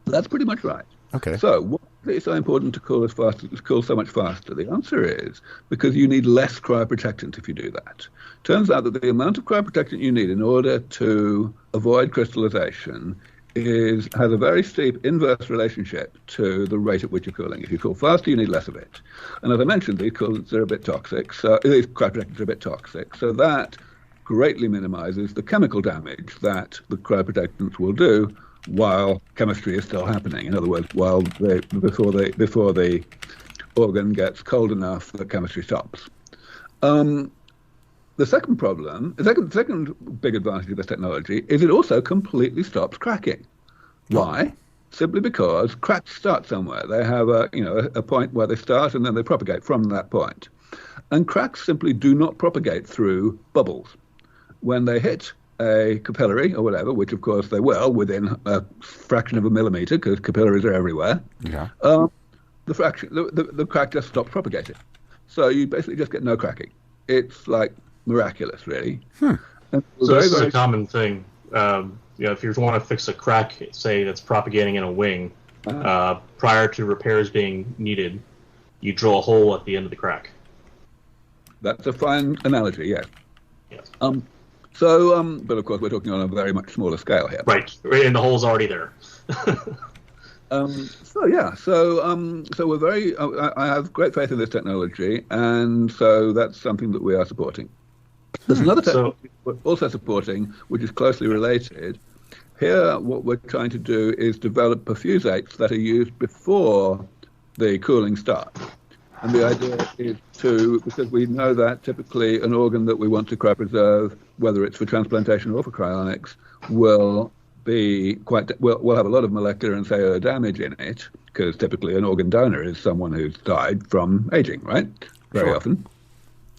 That's pretty much right. Okay. So why is it so important to cool so much faster? The answer is because you need less cryoprotectant if you do that. Turns out that the amount of cryoprotectant you need in order to avoid crystallization has a very steep inverse relationship to the rate at which you're cooling. If you cool faster, you need less of it. And as I mentioned, these coolants are a bit toxic. So these cryoprotectants are a bit toxic. So that greatly minimizes the chemical damage that the cryoprotectants will do while chemistry is still happening. In other words, before the organ gets cold enough that chemistry stops. The second big advantage of this technology is it also completely stops cracking. Why? Simply because cracks start somewhere. They have a point where they start and then they propagate from that point. And cracks simply do not propagate through bubbles. When they hit a capillary or whatever, which of course they will within a fraction of a millimeter because capillaries are everywhere, Yeah. the crack just stops propagating. So you basically just get no cracking. It's like miraculous, really. So this is a common thing. If you want to fix a crack, say that's propagating in a wing, prior to repairs being needed, you drill a hole at the end of the crack. That's a fine analogy, yes. Yes. But of course we're talking on a very much smaller scale here. Right, and the hole's already there. So we're very. I have great faith in this technology, and so that's something that we are supporting. There's another technology we're also supporting, which is closely related. Here, what we're trying to do is develop perfusates that are used before the cooling starts. And the idea is because we know that typically an organ that we want to cryopreserve, whether it's for transplantation or for cryonics, will have a lot of molecular and cellular damage in it, because typically an organ donor is someone who's died from aging, right? Very often.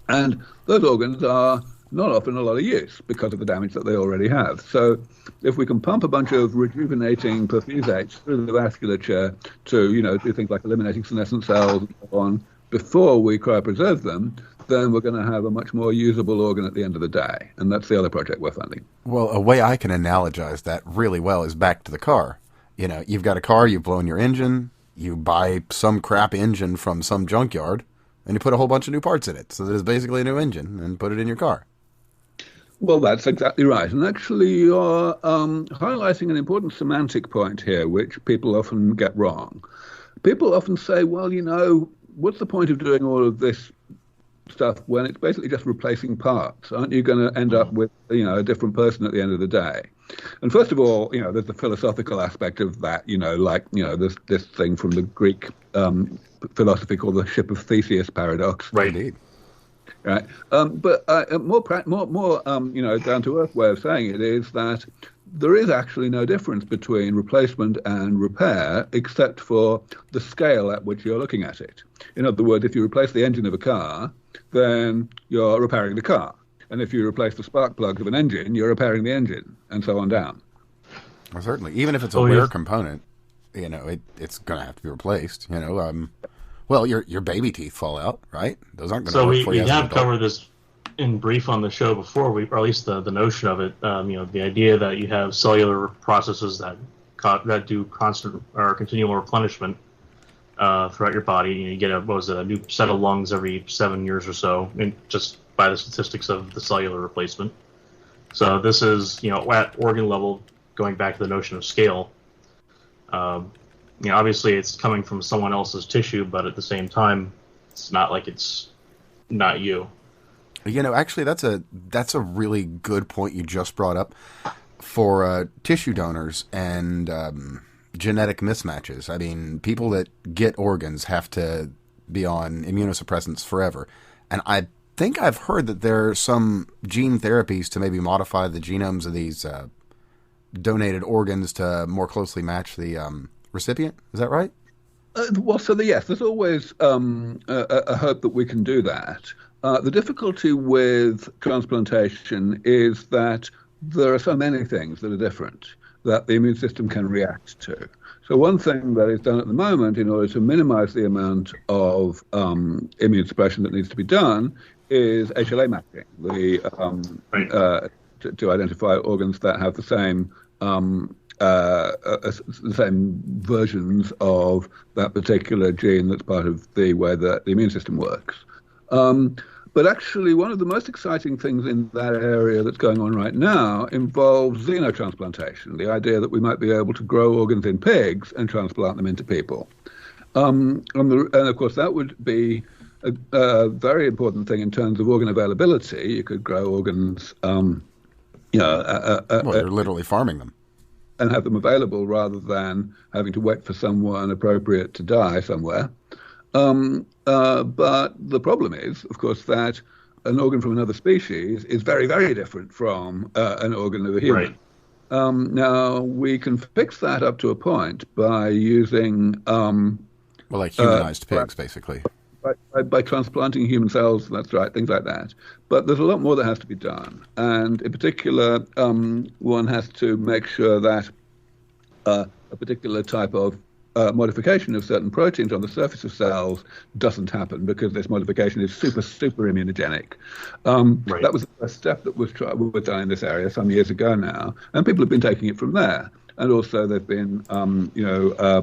And those organs are not often a lot of use because of the damage that they already have. So if we can pump a bunch of rejuvenating perfusates through the vasculature to, do things like eliminating senescent cells and so on before we cryopreserve them, then we're going to have a much more usable organ at the end of the day. And that's the other project we're funding. Well, a way I can analogize that really well is back to the car. You've got a car, you've blown your engine, you buy some crap engine from some junkyard, and you put a whole bunch of new parts in it. So that it's basically a new engine, and put it in your car. Well, that's exactly right. And actually, you're highlighting an important semantic point here, which people often get wrong. People often say, well, what's the point of doing all of this stuff when it's basically just replacing parts? Aren't you going to end up with, a different person at the end of the day? And first of all, there's the philosophical aspect of that, this thing from the Greek philosophy called the ship of Theseus paradox. Right. Indeed. Right. But a more down to earth way of saying it is that there is actually no difference between replacement and repair except for the scale at which you're looking at it. In other words, if you replace the engine of a car, then you're repairing the car. And if you replace the spark plugs of an engine, you're repairing the engine, and so on down. Well, certainly. Even if it's a rare component, it's going to have to be replaced. What Well, your baby teeth fall out, right? Those aren't going to So work for you we as an have adult. covered this in brief on the show before, or at least the notion of it. The idea that you have cellular processes that do constant or continual replenishment throughout your body. You get a new set of lungs every 7 years or so, and just by the statistics of the cellular replacement. So this is at organ level, going back to the notion of scale. Obviously it's coming from someone else's tissue, but at the same time, it's not like it's not you. Actually, that's a really good point you just brought up for tissue donors and genetic mismatches. I mean, people that get organs have to be on immunosuppressants forever. And I think I've heard that there are some gene therapies to maybe modify the genomes of these donated organs to more closely match the recipient. Is that right? Yes, there's always a hope that we can do that. The difficulty with transplantation is that there are so many things that are different that the immune system can react to. So one thing that is done at the moment in order to minimize the amount of immune suppression that needs to be done is HLA matching, to identify organs that have the same versions of that particular gene that's part of the way that the immune system works. But actually, one of the most exciting things in that area that's going on right now involves xenotransplantation, the idea that we might be able to grow organs in pigs and transplant them into people. And of course, that would be a very important thing in terms of organ availability. You could grow organs, well, you're literally farming them. And have them available rather than having to wait for someone appropriate to die somewhere. But the problem is, of course, that an organ from another species is very, very different from an organ of a human. Right. Now, we can fix that up to a point by using... like humanized pigs, basically. By transplanting human cells, that's right, things like that. But there's a lot more that has to be done. And in particular, one has to make sure that a particular type of modification of certain proteins on the surface of cells doesn't happen, because this modification is super immunogenic. Right. That was the first step that was done in this area some years ago now, and people have been taking it from there. And also they've been,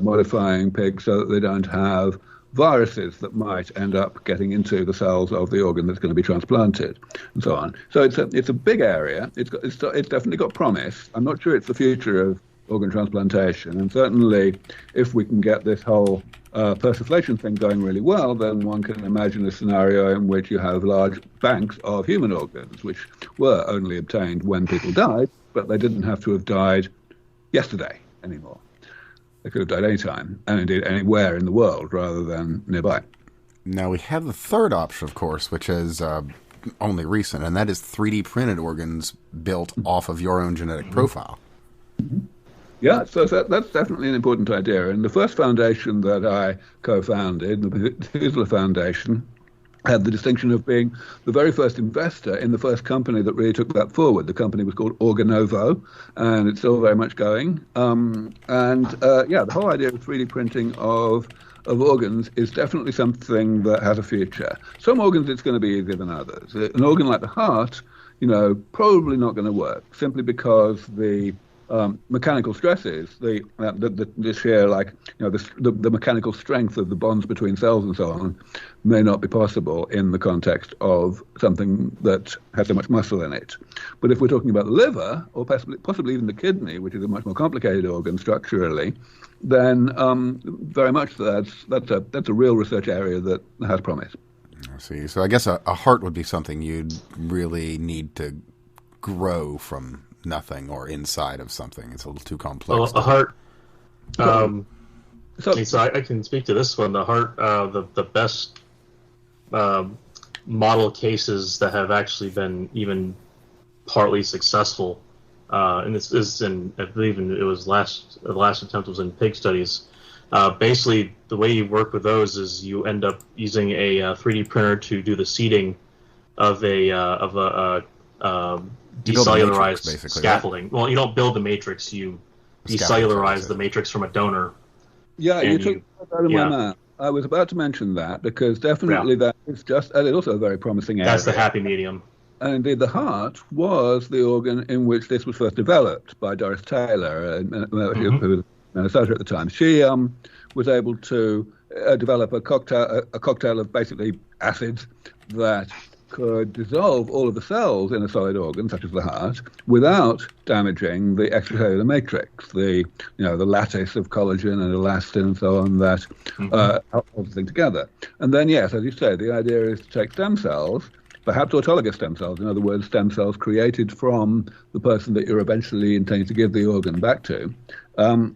modifying pigs so that they don't have viruses that might end up getting into the cells of the organ that's going to be transplanted, and so on. So it's a big area. It's definitely got promise. I'm not sure it's the future of organ transplantation, and certainly if we can get this whole persiflation thing going really well, then one can imagine a scenario in which you have large banks of human organs, which were only obtained when people died, but they didn't have to have died yesterday anymore. They could have died any time, and indeed anywhere in the world rather than nearby. Now we have the third option, of course, which is only recent, and that is 3D printed organs built off of your own genetic profile. Mm-hmm. Yeah, so that's definitely an important idea. And the first foundation that I co-founded, the Methuselah Foundation, had the distinction of being the very first investor in the first company that really took that forward. The company was called Organovo, and it's still very much going. The whole idea of 3D printing of organs is definitely something that has a future. Some organs it's going to be easier than others. An organ like the heart, probably not going to work, simply because the mechanical stresses, the sheer the mechanical strength of the bonds between cells and so on may not be possible in the context of something that has so much muscle in it. But if we're talking about the liver, or possibly even the kidney, which is a much more complicated organ structurally, then very much that's a real research area that has promise. I see. So I guess a heart would be something you'd really need to grow from nothing or inside of something. It's a little too complex. Well, a heart. So I can speak to this one. The heart, the best model cases that have actually been even partly successful, and this is in, I believe it was the last attempt was in pig studies. Basically, the way you work with those is you end up using a 3D printer to do the seeding of a decellularized scaffolding. Right? Well, you don't build the matrix; you decellularize the matrix from a donor. Yeah, you took that out of my mouth. I was about to mention that because definitely that is just, and it's also a very promising area. That's the happy medium. And indeed, the heart was the organ in which this was first developed by Doris Taylor, who was in Minnesota at the time. She was able to develop a cocktail of basically acids that could dissolve all of the cells in a solid organ, such as the heart, without damaging the extracellular matrix, the lattice of collagen and elastin and so on that hold the thing together. And then, yes, as you say, the idea is to take stem cells, perhaps autologous stem cells, in other words, stem cells created from the person that you're eventually intending to give the organ back to, and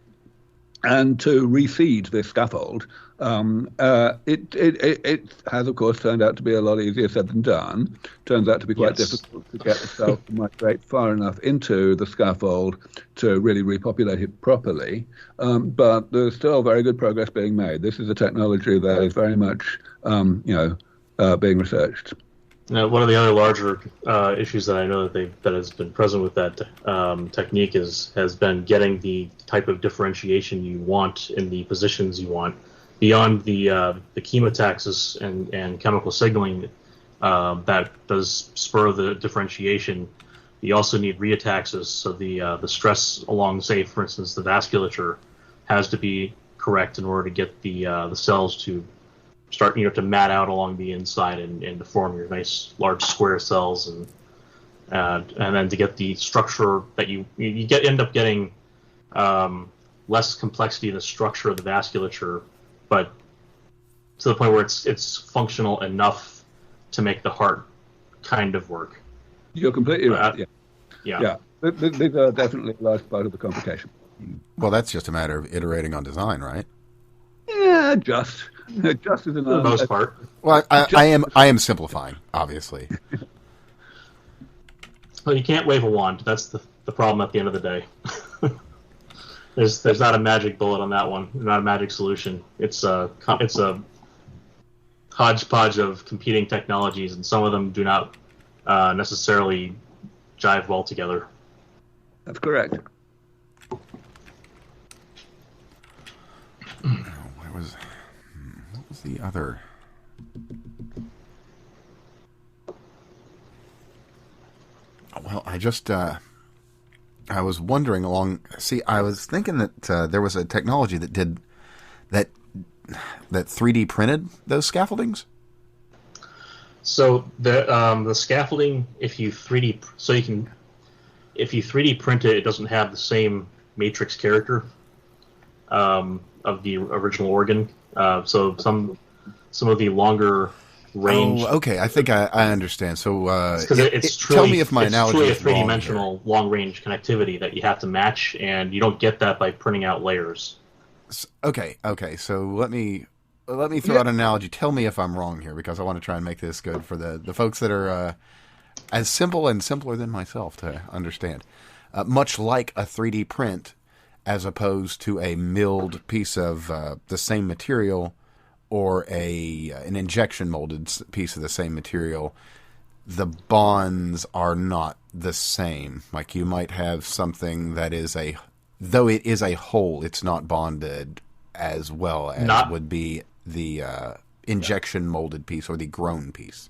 to reseed this scaffold. It has, of course, turned out to be a lot easier said than done. Turns out to be quite difficult to get the cells to migrate far enough into the scaffold to really repopulate it properly. But there's still very good progress being made. This is a technology that is very much, being researched. Now, one of the other larger issues that I know that has been present with that technique has been getting the type of differentiation you want in the positions you want. Beyond the chemotaxis and chemical signaling that does spur the differentiation, you also need reataxis. So the stress along, say, for instance, the vasculature has to be correct in order to get the cells to start, to mat out along the inside and to form your nice large square cells, and then to get the structure that you end up getting less complexity in the structure of the vasculature, but to the point where it's functional enough to make the heart kind of work. You're completely right. Yeah. These are definitely a large part of the complication. Well, that's just a matter of iterating on design, right? Yeah, just as in for the most part. Well, I am simplifying, obviously. Well, you can't wave a wand. That's the problem at the end of the day. There's not a magic bullet on that one. Not a magic solution. It's a hodgepodge of competing technologies, and some of them do not necessarily jive well together. That's correct. What was the other? Well, I was wondering I was thinking that there was a technology that did that 3D printed those scaffoldings. So the scaffolding, if you 3D print it, it doesn't have the same matrix character of the original organ. So some of the longer range. Oh, okay. I think I understand. So tell me if my analogy is truly a three-dimensional long-range connectivity that you have to match, and you don't get that by printing out layers. Okay. So let me throw out an analogy. Tell me if I'm wrong here, because I want to try and make this good for the folks that are as simple and simpler than myself to understand. Much like a 3D print, as opposed to a milled piece of the same material, or an injection molded piece of the same material, the bonds are not the same. Like you might have something that is though it is a whole, it's not bonded as well as would be the injection molded piece or the grown piece.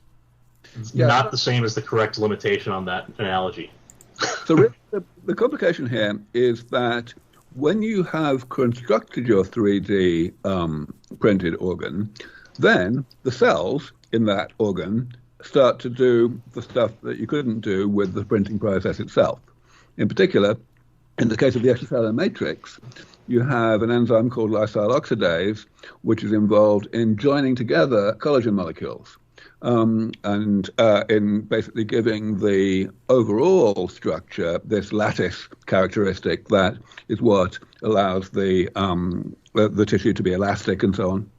Not the same as the correct limitation on that analogy. So really, the complication here is that when you have constructed your 3D printed organ, then the cells in that organ start to do the stuff that you couldn't do with the printing process itself. In particular, in the case of the extracellular matrix, you have an enzyme called lysyl oxidase, which is involved in joining together collagen molecules. And in basically giving the overall structure this lattice characteristic that is what allows the tissue to be elastic and so on.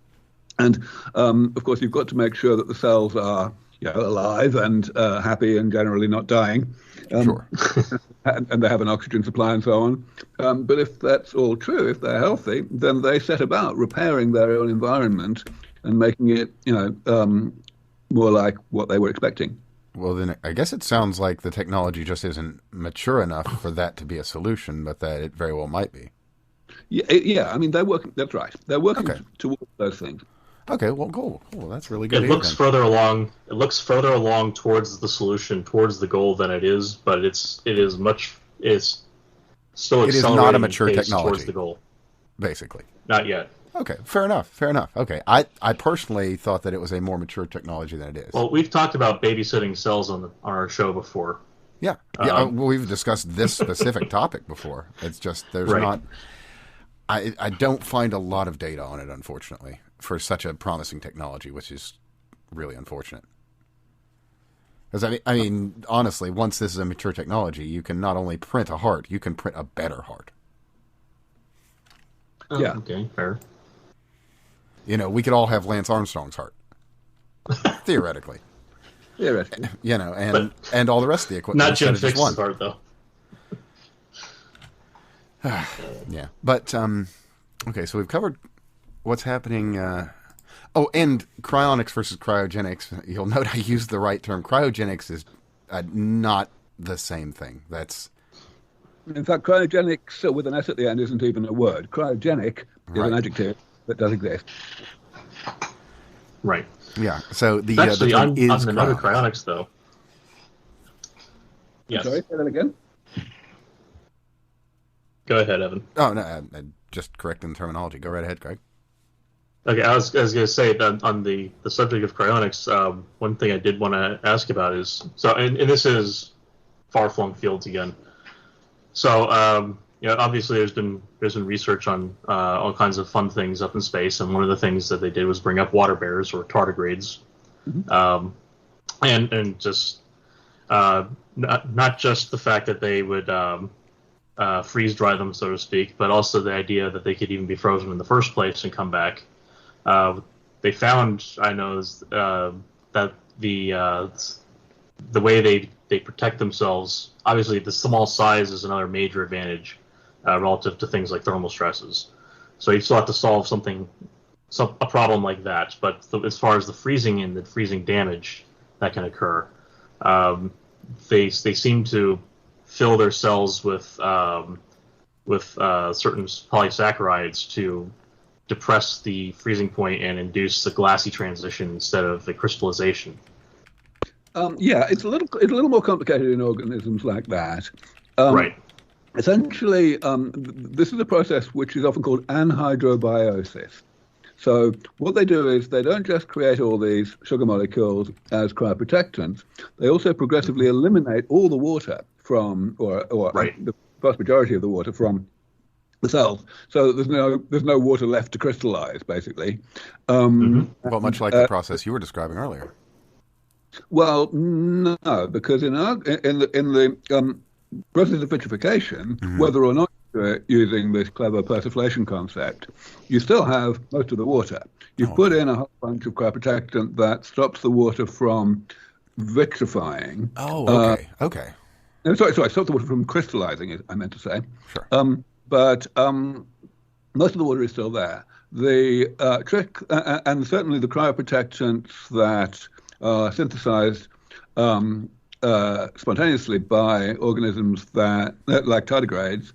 And of course, you've got to make sure that the cells are alive and happy and generally not dying. Sure. and they have an oxygen supply and so on. But if that's all true, if they're healthy, then they set about repairing their own environment and making it, more like what they were expecting. Well, then I guess it sounds like the technology just isn't mature enough for that to be a solution, but that it very well might be. Yeah. I mean, they're working. That's right. They're working towards those things. Okay, well, cool. That's really good. It looks further along. It looks further along towards the solution, towards the goal than it is, but it's still accelerating. It is not a mature pace technology towards the goal. Basically. Not yet. Okay, fair enough. Okay, I personally thought that it was a more mature technology than it is. Well, we've talked about babysitting cells on our show before. Yeah, we've discussed this specific topic before. It's just there's right. not. I don't find a lot of data on it, unfortunately, for such a promising technology, which is really unfortunate. Because I mean, honestly, once this is a mature technology, you can not only print a heart, you can print a better heart. Oh, yeah. Okay. Fair. You know, we could all have Lance Armstrong's heart, theoretically. Theoretically. You know, and all the rest of the equipment. Not Jim Fix's heart, though. Yeah, but okay. So we've covered what's happening. And cryonics versus cryogenics. You'll note I used the right term. Cryogenics is not the same thing. That's in fact, cryogenics with an S at the end isn't even a word. Cryogenic is an adjective that does exist. Right. Yeah. So the actually the on is another cryonics, though. Yes. Sorry, say that again. Go ahead, Evan. Oh no, just correcting the terminology. Go right ahead, Greg. Okay, I was going to say that on the subject of cryonics, one thing I did want to ask about is and this is far-flung fields again. So obviously there's been research on all kinds of fun things up in space, and one of the things that they did was bring up water bears or tardigrades, and just not just the fact that they would freeze dry them, so to speak, but also the idea that they could even be frozen in the first place and come back. They found, that the way they protect themselves, obviously the small size is another major advantage relative to things like thermal stresses. So you still have to solve a problem like that. But as far as the freezing and the freezing damage that can occur, they seem to fill their cells with certain polysaccharides to depress the freezing point and induce the glassy transition instead of the crystallization. It's a little more complicated in organisms like that. Right. Essentially, this is a process which is often called anhydrobiosis. So what they do is they don't just create all these sugar molecules as cryoprotectants. They also progressively eliminate all the water from, or the vast majority of the water from the cells. So there's no water left to crystallize, basically. Well, much like the process you were describing earlier. Well, no, because in the process of vitrification, whether or not you're using this clever persiflation concept, you still have most of the water. You put in a whole bunch of cryoprotectant that stops the water from vitrifying. Oh, okay, okay. No, sorry, stop the water from crystallizing, I meant to say. Sure. But most of the water is still there. The trick, and certainly the cryoprotectants that are synthesized spontaneously by organisms that like tardigrades,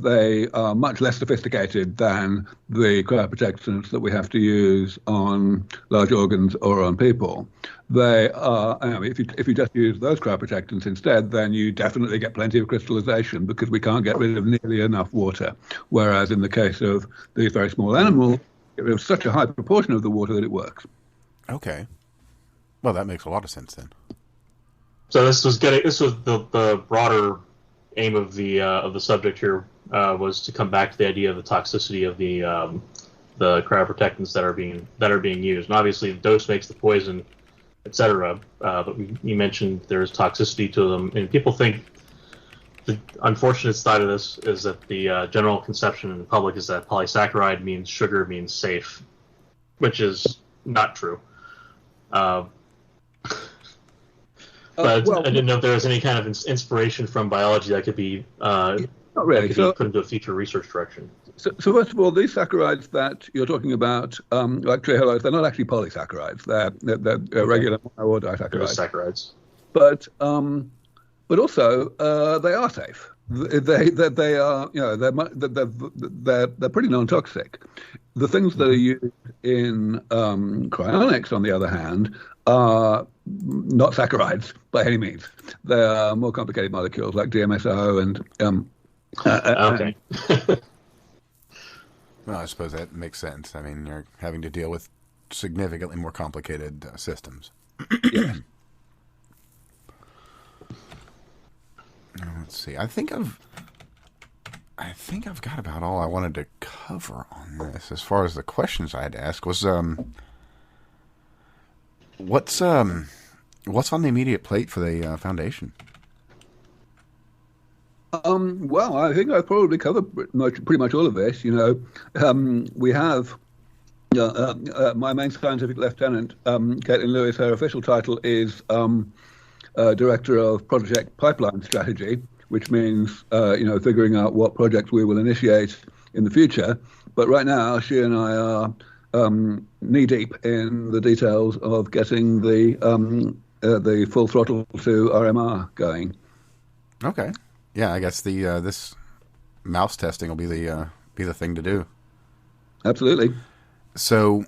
they are much less sophisticated than the cryoprotectants that we have to use on large organs or on people. They are, if you just use those cryoprotectants instead, then you definitely get plenty of crystallization because we can't get rid of nearly enough water. Whereas in the case of these very small animals, get rid of such a high proportion of the water that it works. Okay. Well, that makes a lot of sense then. So this was the broader aim of the subject here was to come back to the idea of the toxicity of the cryoprotectants that are being used. And obviously, the dose makes the poison, etc. But you mentioned there's toxicity to them, and people think the unfortunate side of this is that the general conception in the public is that polysaccharide means sugar means safe, which is not true. But I didn't know if there was any kind of inspiration from biology that could be not really. Be put into a future research direction. So first of all, these saccharides that you're talking about, like trehalose, they're not actually polysaccharides. They're regular mono or disaccharides. Saccharides. But also they are safe. They are, they're pretty non-toxic. The things that are used in cryonics, on the other hand, are not saccharides by any means. They are more complicated molecules like DMSO Okay. Well, I suppose that makes sense. I mean, you're having to deal with significantly more complicated systems. Yes. Let's see. I think I've got about all I wanted to cover on this. As far as the questions I had to ask was, what's on the immediate plate for the foundation? Well, I think I've probably covered pretty much all of this. We have my main scientific lieutenant, Caitlin Lewis. Her official title is Director of Project Pipeline Strategy, which means figuring out what projects we will initiate in the future. But right now, she and I are knee deep in the details of getting the full throttle to RMR going. Okay. Yeah, I guess the this mouse testing will be the thing to do. Absolutely. So,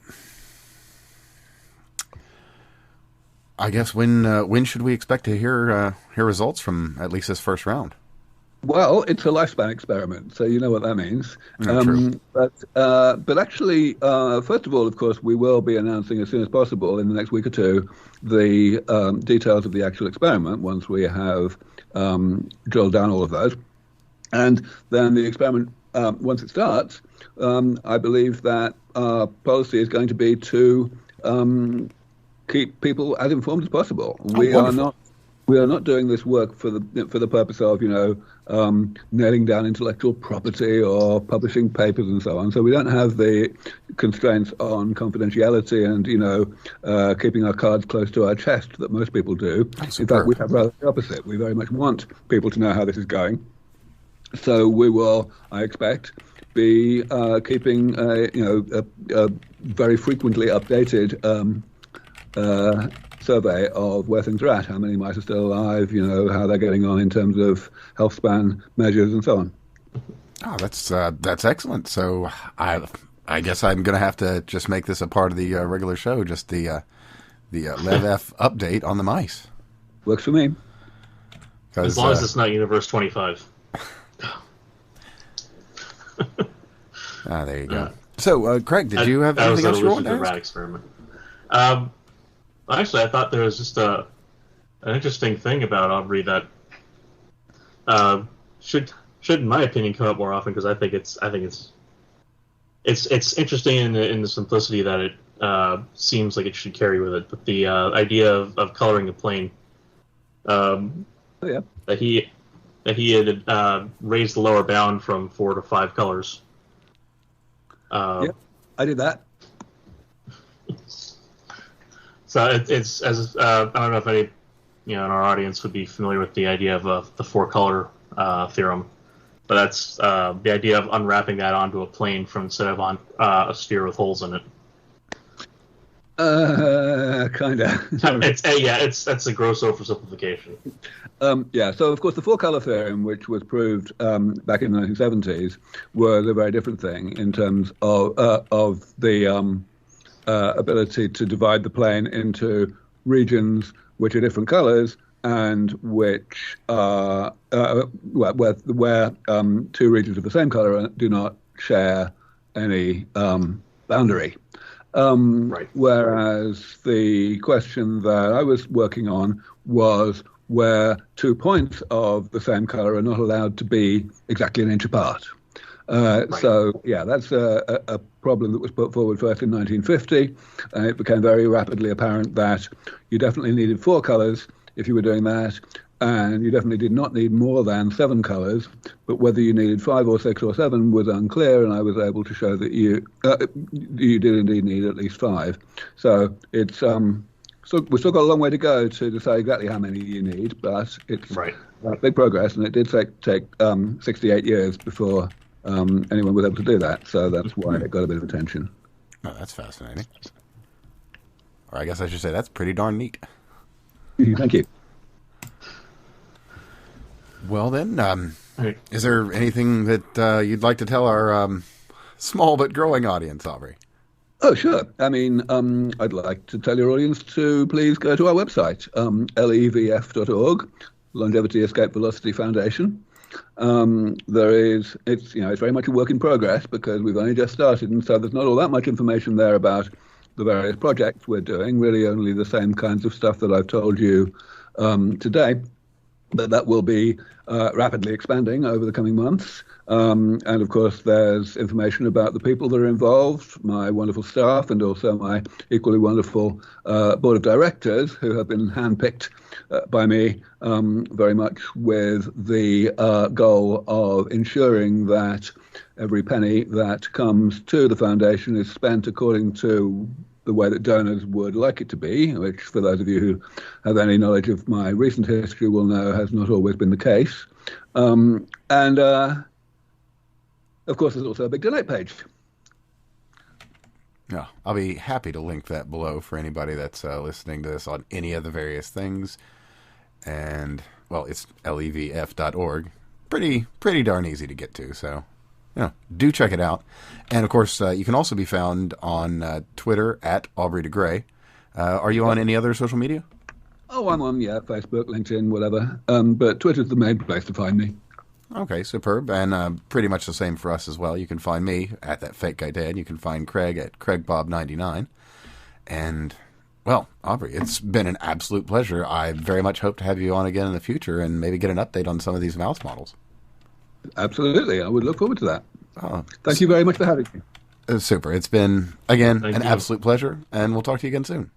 I guess when should we expect to hear results from at least this first round? Well, it's a lifespan experiment, so you know what that means. True. But actually, first of all, of course, we will be announcing as soon as possible in the next week or two the details of the actual experiment once we have drilled down all of those. And then the experiment, once it starts, I believe that our policy is going to be to keep people as informed as possible. We are not doing this work for the purpose of nailing down intellectual property or publishing papers and so on. So we don't have the constraints on confidentiality and keeping our cards close to our chest that most people do. In fact, we have rather the opposite. We very much want people to know how this is going. So we will, I expect, be keeping a very frequently updated survey of where things are at, how many mice are still alive, how they're getting on in terms of health span measures and so on. Oh, that's excellent. So I guess I'm going to have to just make this a part of the regular show, just the LevF update on the mice. Works for me. As long as it's not Universe 25. There you go. So, Craig, did you have anything else you wanted to ask? Rat experiment. Actually, I thought there was just an interesting thing about Aubrey that should, in my opinion, come up more often because I think it's interesting in the simplicity that it seems like it should carry with it. But the idea of coloring a plane, that he had raised the lower bound from 4 to 5 colors. I did that. So it's as I don't know if any in our audience would be familiar with the idea of the 4-color theorem, but that's the idea of unwrapping that onto a plane instead of on a sphere with holes in it. Kinda. That's a gross oversimplification. So of course the 4-color theorem, which was proved back in the 1970s, was a very different thing in terms of the ability to divide the plane into regions which are different colors and which are where 2 regions of the same color do not share any boundary. Right. Whereas the question that I was working on was where 2 points of the same color are not allowed to be exactly an inch apart. Right. So, that's a problem that was put forward first in 1950. And it became very rapidly apparent that you definitely needed 4 colors if you were doing that. And you definitely did not need more than 7 colors. But whether you needed 5 or 6 or 7 was unclear. And I was able to show that you did indeed need at least 5. So it's so we've still got a long way to go to decide exactly how many you need. But it's big progress. And it did take 68 years before anyone was able to do that, so that's why it got a bit of attention. Oh, that's fascinating. Or I guess I should say that's pretty darn neat. Thank you. Well then, Right. Is there anything that you'd like to tell our small but growing audience, Aubrey? Oh, sure. I mean, I'd like to tell your audience to please go to our website, levf.org, Longevity Escape Velocity Foundation. It's very much a work in progress because we've only just started, and so there's not all that much information there about the various projects we're doing, really only the same kinds of stuff that I've told you today. But that will be rapidly expanding over the coming months. And of course, there's information about the people that are involved, my wonderful staff, and also my equally wonderful board of directors, who have been handpicked by me very much with the goal of ensuring that every penny that comes to the foundation is spent according to the way that donors would like it to be, which for those of you who have any knowledge of my recent history will know has not always been the case. And of course, there's also a big donate page. Yeah, I'll be happy to link that below for anybody that's listening to this on any of the various things. And, well, it's levf.org. Pretty darn easy to get to, so do check it out. And, of course, you can also be found on Twitter at Aubrey de Gray. Are you on any other social media? Oh, I'm on, Facebook, LinkedIn, whatever. But Twitter's the main place to find me. Okay, superb. And pretty much the same for us as well. You can find me at that fake guy dad. You can find Craig at CraigBob99. And, well, Aubrey, it's been an absolute pleasure. I very much hope to have you on again in the future and maybe get an update on some of these mouse models. Absolutely. I would look forward to that. Thank you very much for having me. Super. It's been, again, an absolute pleasure, and we'll talk to you again soon.